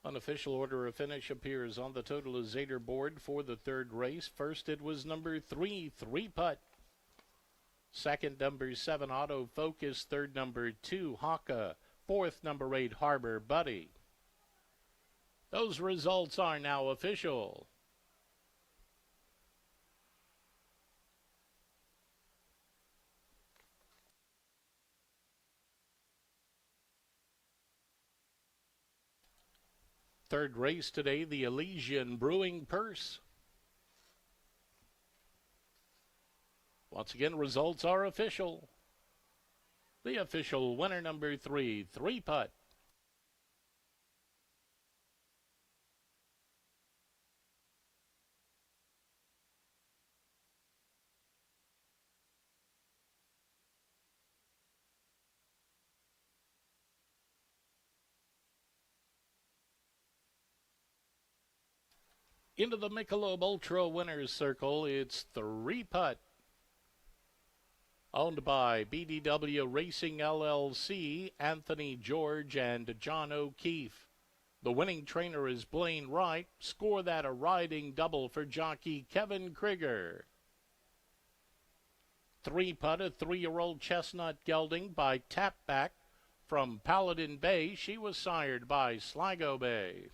Unofficial order of finish appears on the totalizator board for the third race. First, it was number 3, Three Putt. Second, number 7, Autofocus. Third, number 2, Haka. Fourth, number 8, Harbor Buddy. Those results are now official. Third race today, the Elysian Brewing Purse. Once again, results are official. The official winner, number 3, Three Putt. Into the Michelob Ultra Winners Circle, it's Three Putt. Owned by BDW Racing LLC, Anthony George and John O'Keefe. The winning trainer is Blaine Wright. Score that a riding double for jockey Kevin Krieger. Three Putt, a 3-year-old chestnut gelding by Tapback from Paladin Bay. She was sired by Sligo Bay.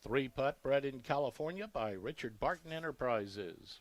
Three Putt, bred in California by Richard Barton Enterprises.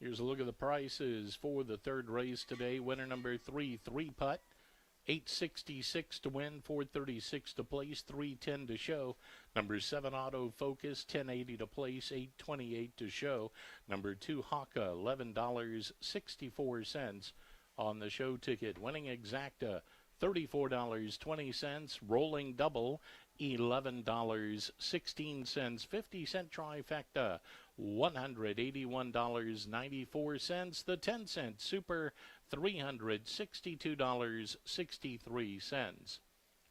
Here's a look at the prices for the third race today. Winner number 3, Three Putt. 866 to win, 436 to place, 310 to show. Number 7, Autofocus, 1080 to place, 828 to show. Number 2, Haka, $11.64 on the show ticket. Winning Exacta, $34.20. Rolling Double, $11.16. 50-cent trifecta, $181.94. The 10-cent Super, $362.63.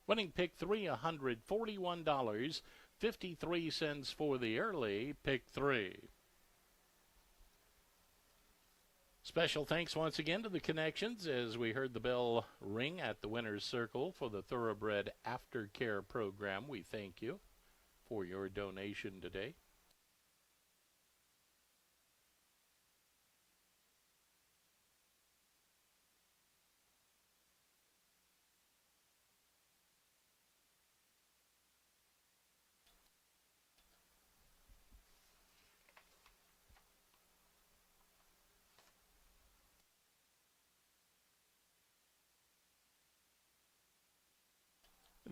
Winning Pick 3, $141.53 for the early Pick 3. Special thanks once again to the Connections as we heard the bell ring at the winner's circle for the Thoroughbred Aftercare program. We thank you for your donation today.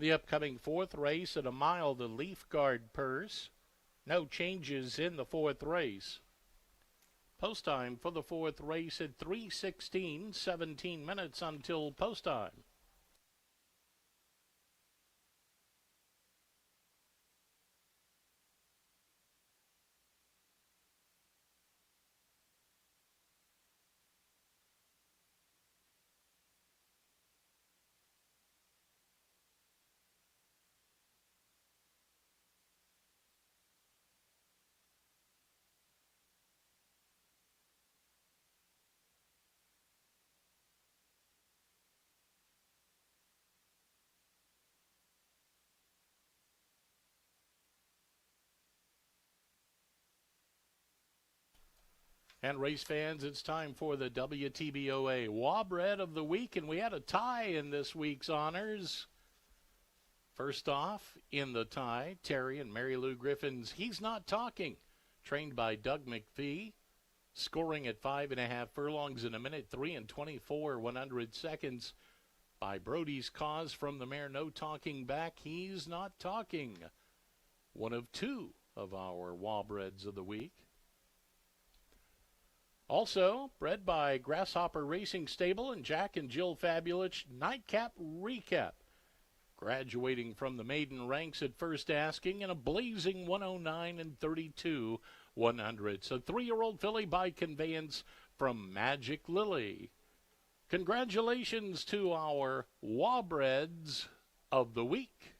The upcoming 4th race at a mile, the Leaf Guard Purse. No changes in the 4th race. Post time for the 4th race at 3:16, 17 minutes until post time. And race fans, it's time for the WTBOA Wabred of the Week, and we had a tie in this week's honors. First off, in the tie, Terry and Mary Lou Griffin's He's Not Talking, trained by Doug McPhee, scoring at 5.5 furlongs in a minute, 3 and 24 100 seconds by Brody's Cause from the mare No Talking Back. He's Not Talking, one of 2 of our Wabreds of the week. Also, bred by Grasshopper Racing Stable and Jack and Jill Fabulous, Nightcap Recap. Graduating from the maiden ranks at first asking in a blazing 109 and 32 100. A 3-year-old filly by conveyance from Magic Lily. Congratulations to our Wabreds of the week.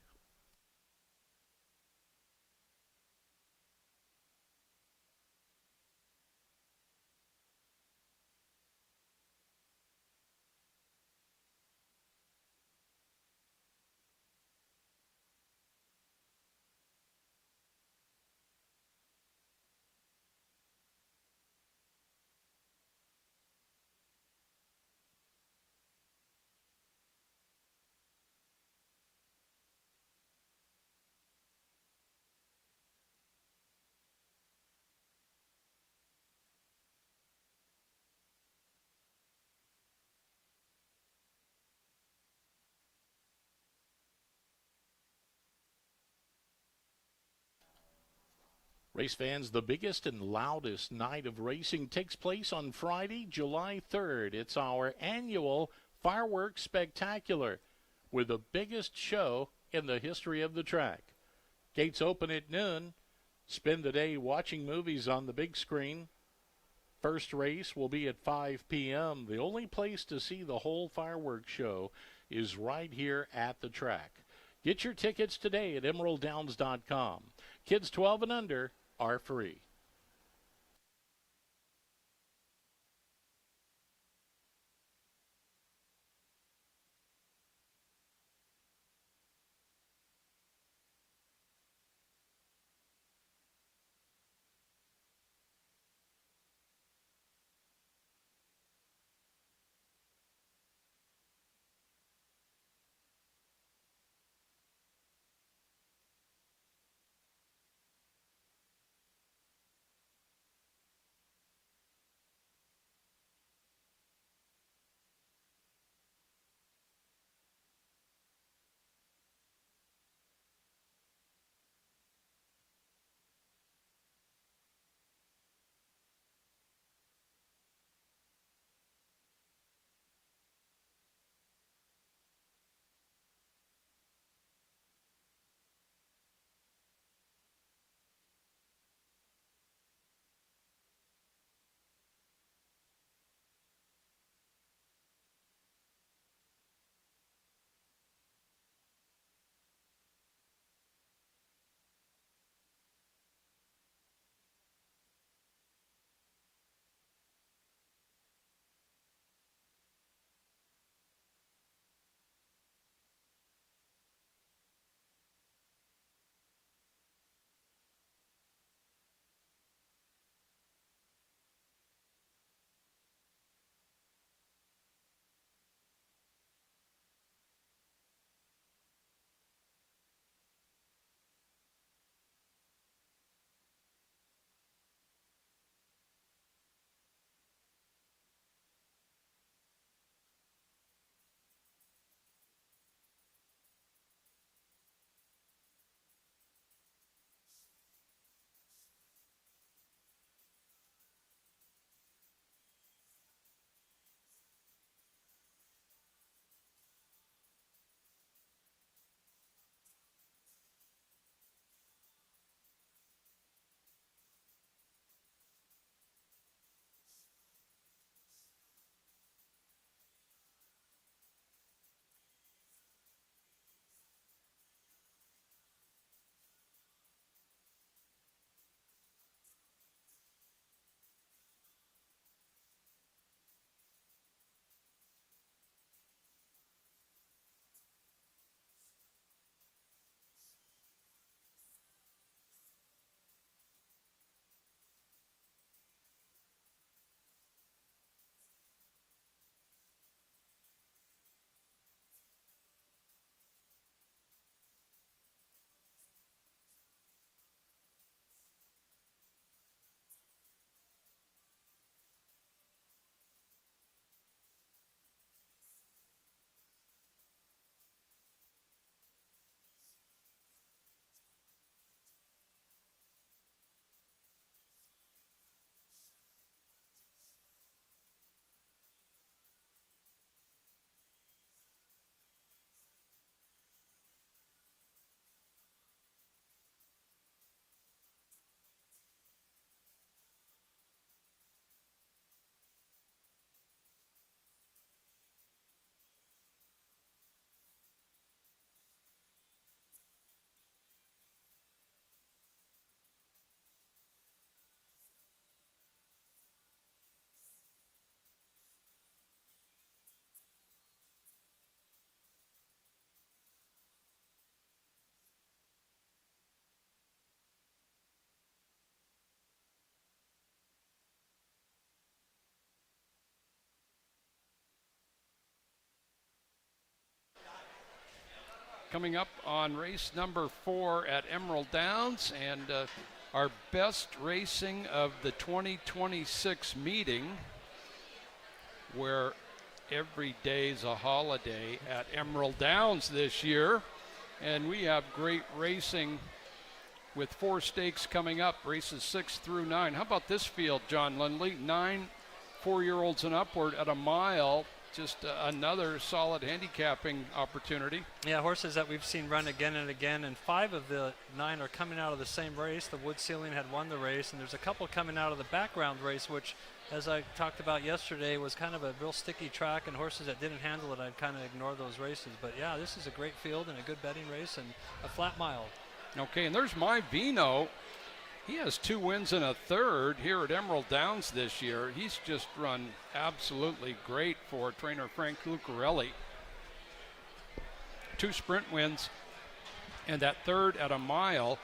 Race fans, the biggest and loudest night of racing takes place on Friday, July 3rd. It's our annual Fireworks Spectacular with the biggest show in the history of the track. Gates open at noon. Spend the day watching movies on the big screen. First race will be at 5 p.m. The only place to see the whole fireworks show is right here at the track. Get your tickets today at emeralddowns.com. Kids 12 and under are free.
coming up on race number 4 at Emerald Downs, and our best racing of the 2026 meeting, where every day's a holiday at Emerald Downs this year. And we have great racing with 4 stakes coming up, races 6 through 9. How about this field, John Lindley? 9 4-year-olds and upward at a mile. Just another solid handicapping opportunity.
Yeah, horses that we've seen run again and again, and 5 of the 9 are coming out of the same race. The Wood Ceiling had won the race, and there's a couple coming out of the background race, which, as I talked about yesterday, was kind of a real sticky track, and horses that didn't handle it, I'd kind of ignore those races. But yeah, this is a great field and a good betting race and a flat mile.
Okay, and there's My Vino. He has 2 wins and a third here at Emerald Downs this year. He's just run absolutely great for trainer Frank Lucarelli. 2 sprint wins and that third at a mile,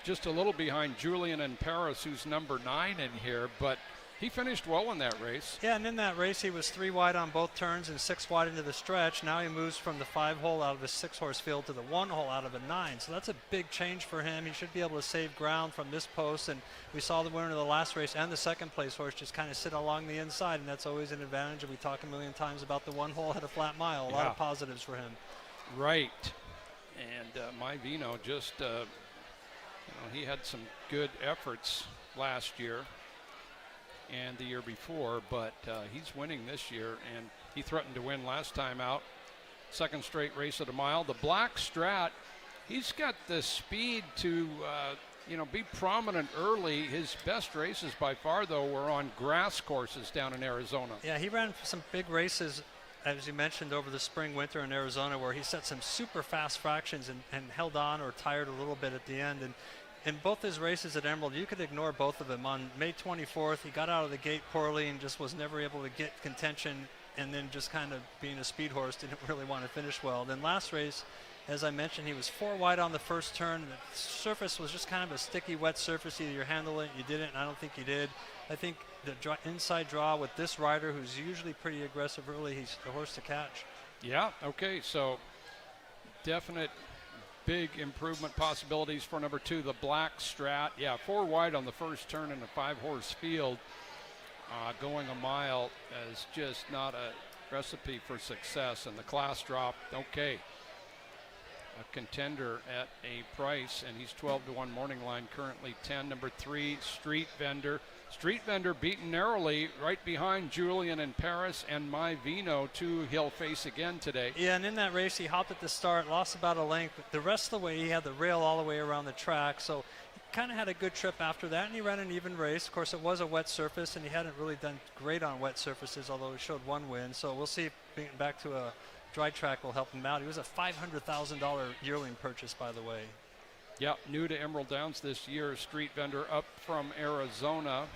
just a little behind Julian in Paris, who's number 9 in here, but he finished well in that race.
Yeah, and in that race he was 3 wide on both turns and 6 wide into the stretch. Now he moves from the 5-hole out of a 6-horse field to the 1-hole out of a 9. So that's a big change for him. He should be able to save ground from this post. And we saw the winner of the last race and the second place horse just kind of sit along the inside, and that's always an advantage. And we talk a million times about the 1-hole at a flat mile. A lot of positives for him.
Right. And My Vino just, he had some good efforts last year and the year before, but he's winning this year, and he threatened to win last time out. Second straight race at a mile. The Black Strat, he's got the speed to be prominent early. His best races by far, though, were on grass courses down in Arizona. Yeah, he ran some big races, as you mentioned, over the spring, winter in Arizona, where he set some super fast fractions and held on or tired a little bit at the end. And in both his races at Emerald, you could ignore both of them. On May 24th, he got out of the gate poorly and just was never able to get contention, and then just kind of being a speed horse, didn't really want to finish well. Then last race, as I mentioned, he was 4 wide on the first turn. The surface was just kind of a sticky, wet surface. Either you handle it, you didn't, and I don't think you did. I think the inside draw with this rider, who's usually pretty aggressive early, he's the horse to catch. Yeah, okay, so definite big improvement possibilities for number 2, the Black Strat. Yeah, 4 wide on the first turn in a 5-horse field. Going a mile is just not a recipe for success. And the class drop, okay. A contender at a price, and he's 12-1 morning line, currently 10. Number 3, Street Vendor. Street Vendor beaten narrowly right behind Julian in Paris and My Vino, 2 he'll face again today. Yeah, and in that race he hopped at the start, lost about a length, but the rest of the way he had the rail all the way around the track, so he kind of had a good trip after that, and he ran an even race. Of course, it was a wet surface, and he hadn't really done great on wet surfaces, although he showed 1 win, so we'll see if being back to a dry track will help him out. He was a $500,000 yearling purchase, by the way. Yeah, new to Emerald Downs this year, Street Vendor up from Arizona.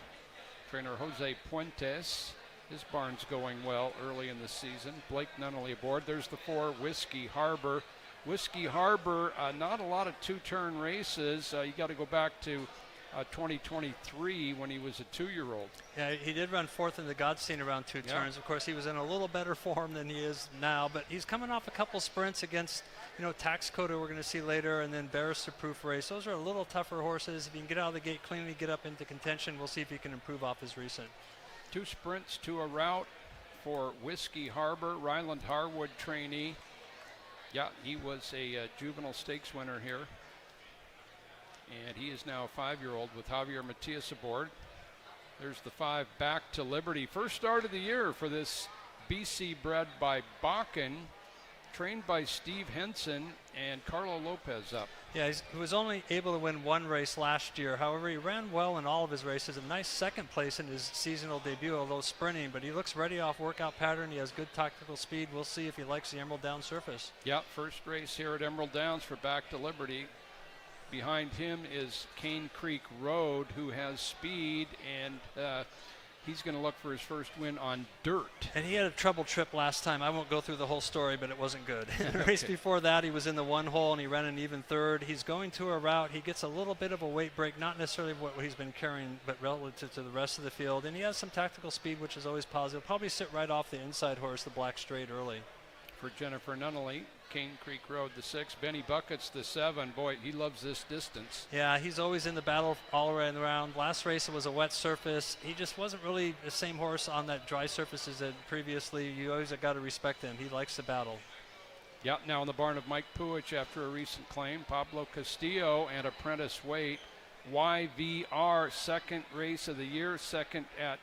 Trainer Jose Puentes, his barn's going well early in the season. Blake Nunnally aboard. There's the 4, Whiskey Harbor. Whiskey Harbor, not a lot of 2-turn races. You got to go back to 2023 when he was a 2-year-old. Yeah, he did run 4th in the Godstein around 2 turns. Of course, he was in a little better form than he is now, but he's coming off a couple sprints against, Tax Coda we're going to see later, and then Barrister Proof race. Those are a little tougher horses. If he can get out of the gate cleanly, get up into contention, we'll see if he can improve off his recent. 2 sprints to a route for Whiskey Harbor, Ryland Harwood trainee. Yeah, he was a juvenile stakes winner here. And he is now a 5-year-old with Javier Matias aboard. There's the 5, Back to Liberty. First start of the year for this BC bred by Bakken, trained by Steve Henson, and Carlo Lopez up. Yeah, he was only able to win 1 race last year. However, he ran well in all of his races. A nice 2nd place in his seasonal debut, although sprinting, but he looks ready off workout pattern. He has good tactical speed. We'll see if he likes the Emerald Downs surface. Yeah, first race here at Emerald Downs for Back to Liberty. Behind him is Cane Creek Road, who has speed, and he's going to look for his first win on dirt. And he had a trouble trip last time. I won't go through the whole story, but it wasn't good. The race before that, he was in the 1-hole, and he ran an even 3rd. He's going to a route. He gets a little bit of a weight break, not necessarily what he's been carrying, but relative to the rest of the field. And he has some tactical speed, which is always positive. Probably sit right off the inside horse, the Black Straight, early. For Jennifer Nunnally, Cane Creek Road, the 6. Benny Buckets, the 7. Boy, he loves this distance.
Yeah, he's always in the battle all around. Last race it was a wet surface. He just wasn't really the same horse on that dry surface as previously. You always got to respect him. He likes the battle.
Yep, now in the barn of Mike Puich after a recent claim. Pablo Castillo and Apprentice Wait. YVR, second race of the year, second at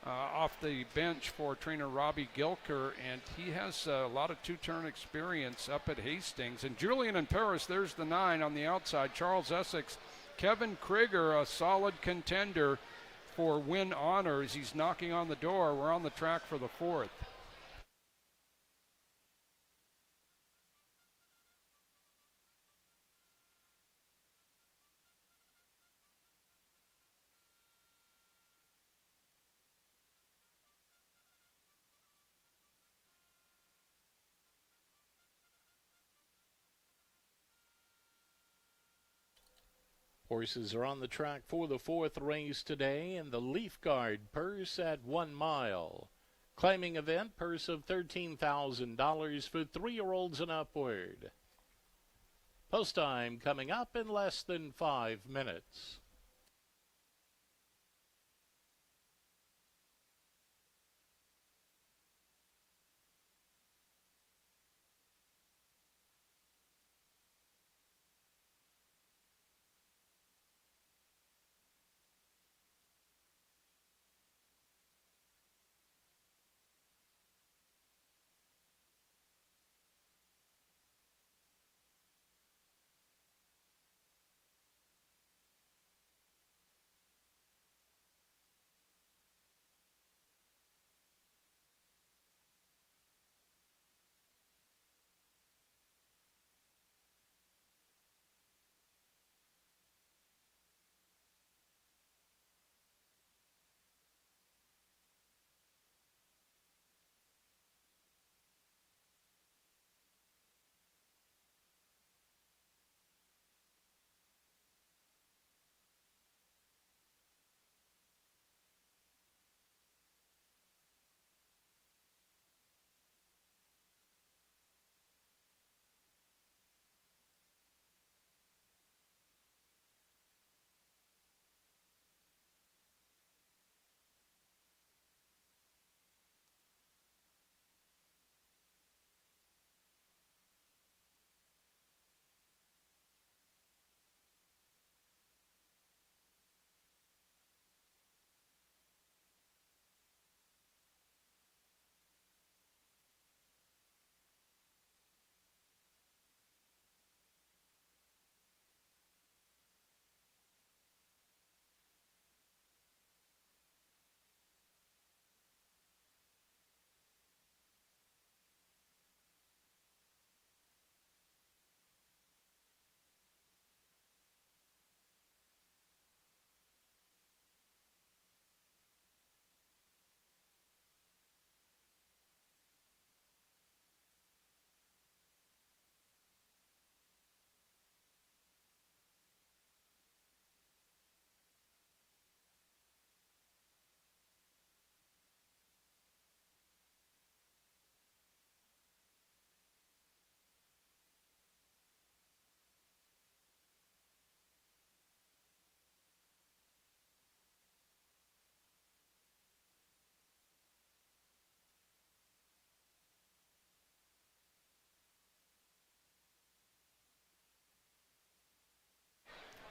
off the bench for trainer Robbie Gilker, and he has a lot of two-turn experience up at Hastings. And Julian in Paris, there's the 9 on the outside. Charles Essex, Kevin Krieger, a solid contender for win honors. He's knocking on the door. We're on the track for the 4th.
Horses are on the track for the 4th race today in the Leaf Guard purse at 1 mile. Claiming event purse of $13,000 for 3-year-olds and upward. Post time coming up in less than 5 minutes.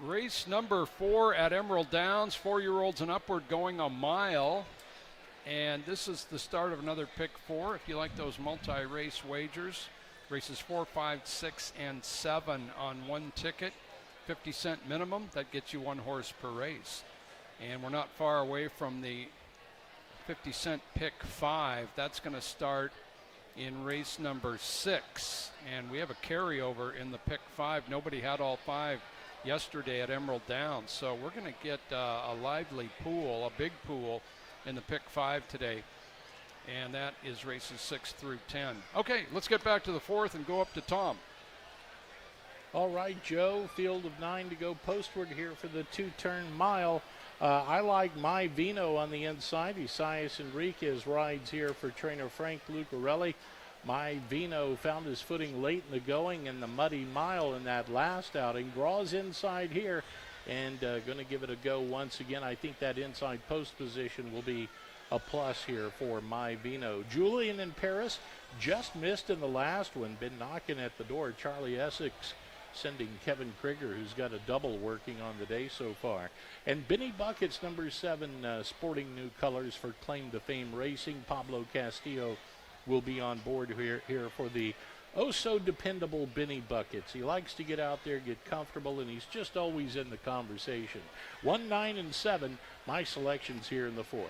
Race number 4 at Emerald Downs, 4-year-olds and upward going a mile. And this is the start of another pick 4 if you like those multi-race wagers. Races 4, 5, 6, and 7 on one ticket. 50-cent minimum. That gets you 1 horse per race. And we're not far away from the 50-cent pick 5. That's going to start in race number 6. And we have a carryover in the pick 5. Nobody had all 5 yesterday at Emerald Downs. So we're going to get a lively pool, a big pool in the pick 5 today. And that is races 6 through 10. Okay, let's get back to the 4th and go up to Tom.
All right, Joe, field of 9 to go postward here for the 2-turn mile. I like My Vino on the inside. Isaias Enriquez rides here for trainer Frank Lucarelli. My Vino found his footing late in the going in the Muddy Mile in that last outing. Draws inside here and going to give it a go once again. I think that inside post position will be a plus here for My Vino. Julian in Paris just missed in the last one. Been knocking at the door. Charlie Essex sending Kevin Krieger, who's got a double working on the day so far. And Benny Buckets, number 7, sporting new colors for Claim to Fame Racing. Pablo Castillo will be on board here for the oh-so-dependable Benny Buckets. He likes to get out there, get comfortable, and he's just always in the conversation. 1, 9, and 7, my selections here in the 4th.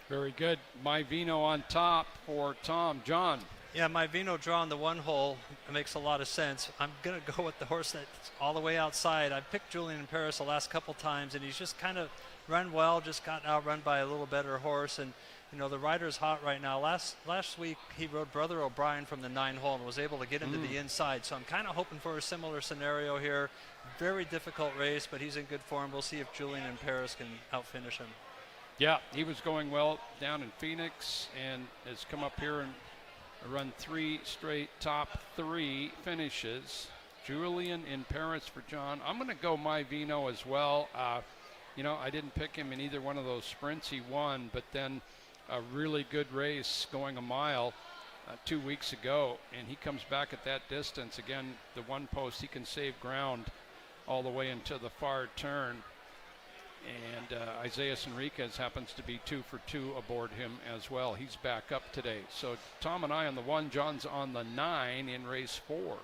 Very good. My Vino on top for Tom. John.
Yeah, My Vino drawing the 1 hole. It makes a lot of sense. I'm going to go with the horse that's all the way outside. I picked Julian in Paris the last couple times, and he's just kind of run well, just got outrun by a little better horse. And, you know, the rider's hot right now. Last week, he rode Brother O'Brien from the 9 hole and was able to get into the inside. So I'm kind of hoping for a similar scenario here. Very difficult race, but he's in good form. We'll see if Julian in Paris can outfinish him.
Yeah, he was going well down in Phoenix and has come up here and run 3 straight top 3 finishes. Julian in Paris for John. I'm going to go My Vino as well. You know, I didn't pick him in either one of those sprints he won, but then a really good race going a mile 2 weeks ago, and he comes back at that distance. Again, the 1 post, he can save ground all the way into the far turn. And Isaiah Enriquez happens to be 2 for 2 aboard him as well. He's back up today. So Tom and I on the 1, John's on the 9 in race 4.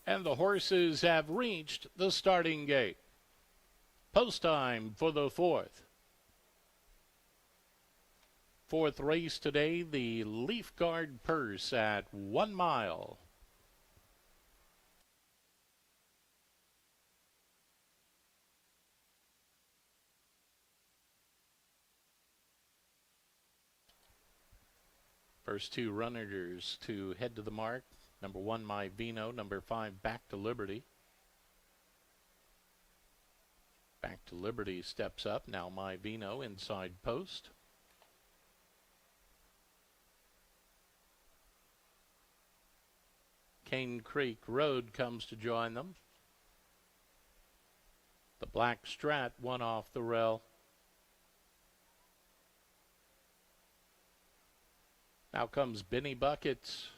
And the horses have reached the starting gate. Post time for the 4th. 4th race today, the Leaf Guard Purse at 1 mile. First 2 runners to head to the mark. Number 1, My Vino. Number 5, Back to Liberty. Back to Liberty steps up. Now My Vino inside post. Cane Creek Road comes to join them. The Black Strat won off the rail. Now comes Benny Buckets.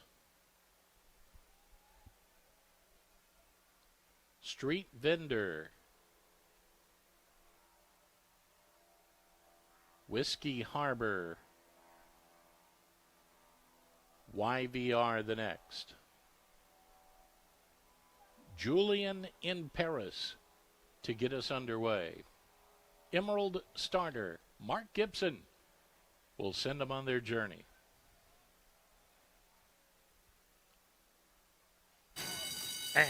Street Vendor. Whiskey Harbor. YVR the next. Julian in Paris to get us underway. Emerald Starter, Mark Gibson, will send them on their journey. And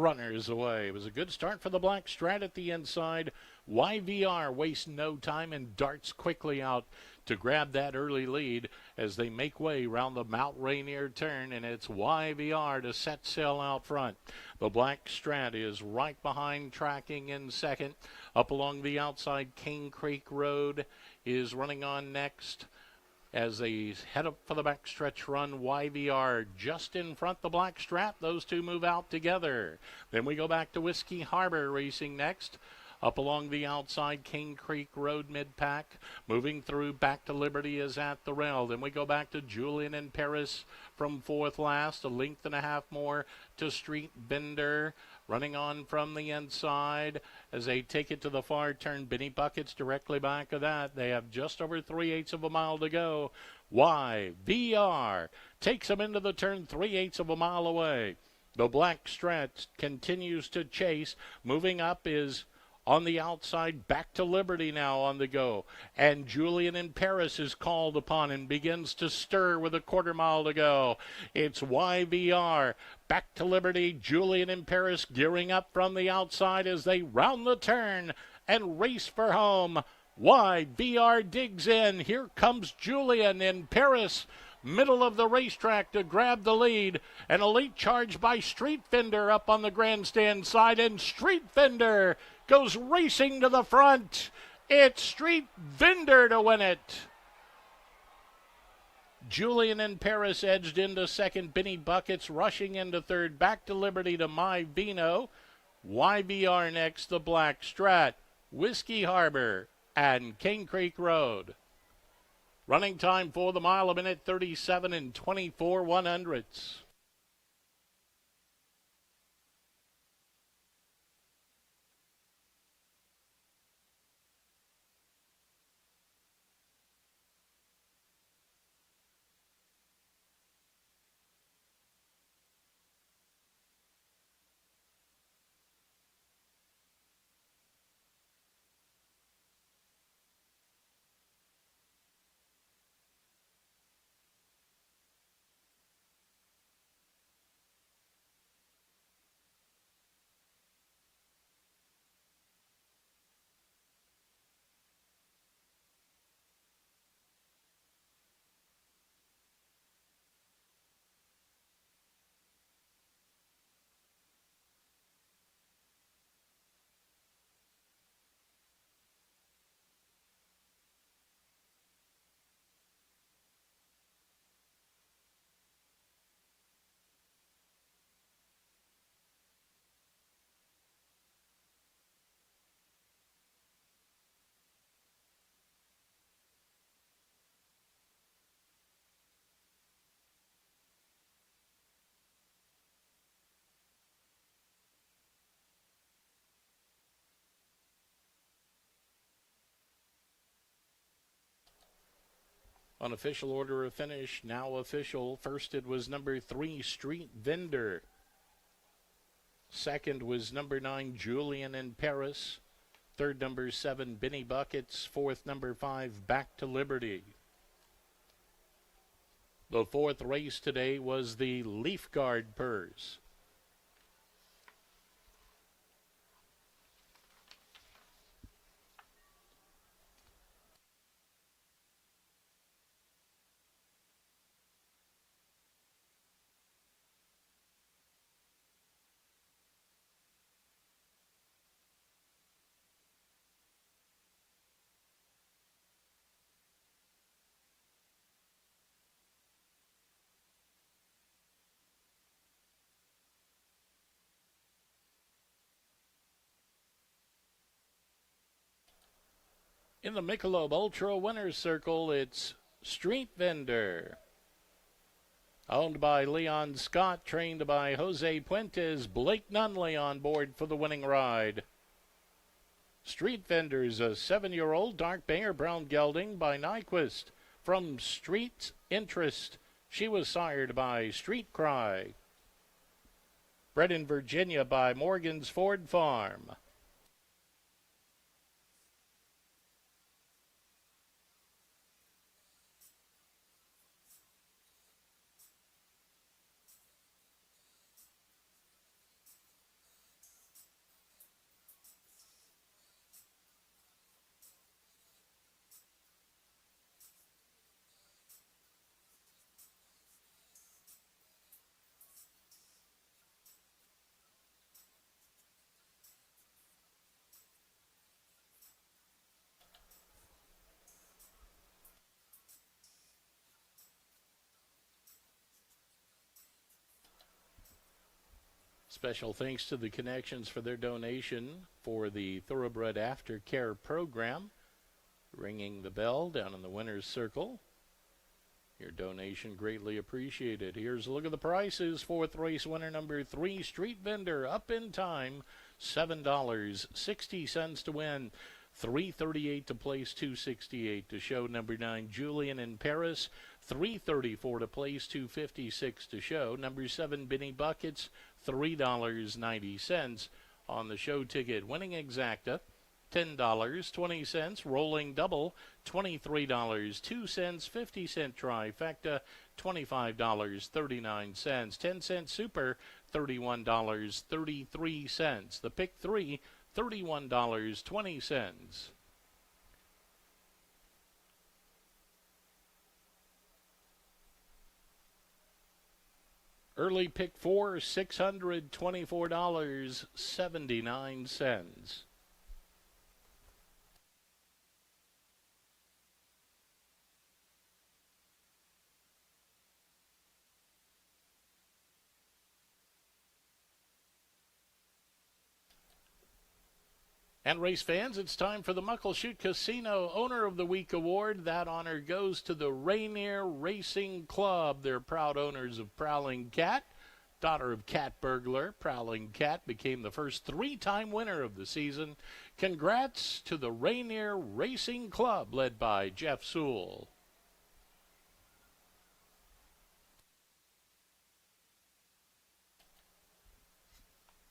runners away. It was a good start for the Black Strat at the inside. YVR wastes no time and darts quickly out to grab that early lead as they make way around the Mount Rainier turn, and it's YVR to set sail out front. The Black Strat is right behind, tracking in second. Up along the outside, Cane Creek Road is running on next. as they head up for the backstretch run. YVR just in front the black strap. Those two move out together. Then we go back to Whiskey Harbor racing next. Up along the outside, Cane Creek Road mid-pack. Moving through, back to Liberty is at the rail. Then we go back to Julian and Paris from fourth last. A length and a half more to Street Vendor. Running on from the inside as they take it to the far turn. Benny Buckets directly back of that. They have just over 3/8 of a mile to go. YVR takes them into the turn 3/8 of a mile away. The black stretch continues to chase. Moving up is on the outside, back to Liberty now on the go. And Julian in Paris is called upon and begins to stir with a quarter mile to go. It's YVR. Back to Liberty. Julian in Paris gearing up from the outside as they round the turn and race for home. YVR digs in. Here comes Julian in Paris. Middle of the racetrack to grab the lead. An elite charge by Street Vendor up on the grandstand side. And Street Vendor goes racing to the front. It's Street Vendor to win it. Julian in Paris edged into second. Benny Buckets rushing into third. Back to Liberty to My Vino. YVR next, the Black Strat, Whiskey Harbor, and Cane Creek Road. Running time for the mile, 1:37 and 24 1/100ths. Unofficial order of finish, now official. First it was number 3, Street Vendor. Second was number 9, Julian in Paris. Third, number 7, Benny Buckets. Fourth, number 5, Back to Liberty. The fourth race today was the Leaf Guard Purse. In the Michelob Ultra Winner's Circle, it's Street Vendor. Owned by Leon Scott, trained by Jose Puentes, Blake Nunley on board for the winning ride. Street Vendor's a 7-year-old dark bay or brown gelding by Nyquist from Street Interest. She was sired by Street Cry. Bred in Virginia by Morgan's Ford Farm. Special thanks to the Connections for their donation for the Thoroughbred Aftercare program. Ringing the bell down in the winner's circle. Your donation greatly appreciated. Here's a look at the prices. Fourth race winner number 3, Street Vendor, up in time, $7.60 to win. $3.38 to place, $2.68 to show. Number 9, Julian in Paris, $3.34 to place, $2.56 to show. Number 7, Benny Buckets, $3.90 on the show ticket. Winning exacta, $10.20. Rolling double, $23.02. 50-cent trifecta, $25.39. 10-cent super, $31.33. The pick 3, $31.20. Early pick 4, $624.79. And race fans, it's time for the Muckleshoot Casino Owner of the Week Award. That honor goes to the Rainier Racing Club. They're proud owners of Prowling Cat, daughter of Cat Burglar. Prowling Cat became the first 3-time winner of the season. Congrats to the Rainier Racing Club, led by Jeff Sewell.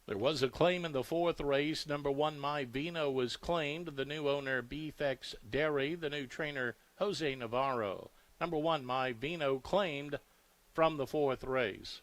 There was a claim in the 4th race. Number 1, My Vino, was claimed. The new owner, Beefex Dairy. The new trainer, Jose Navarro. Number 1, My Vino, claimed from the 4th race.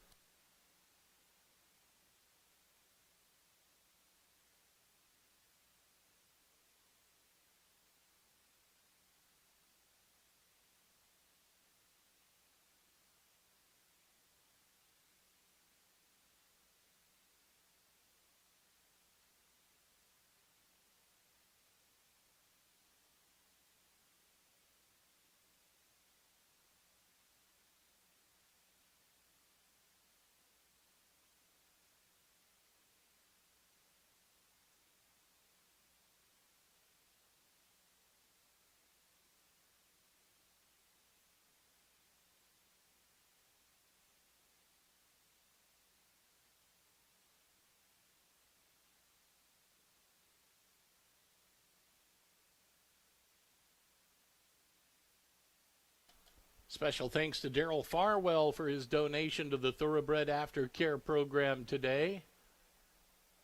Special thanks to Daryl Farwell for his donation to the Thoroughbred Aftercare program today.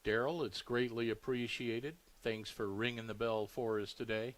Daryl, it's greatly appreciated. Thanks for ringing the bell for us today.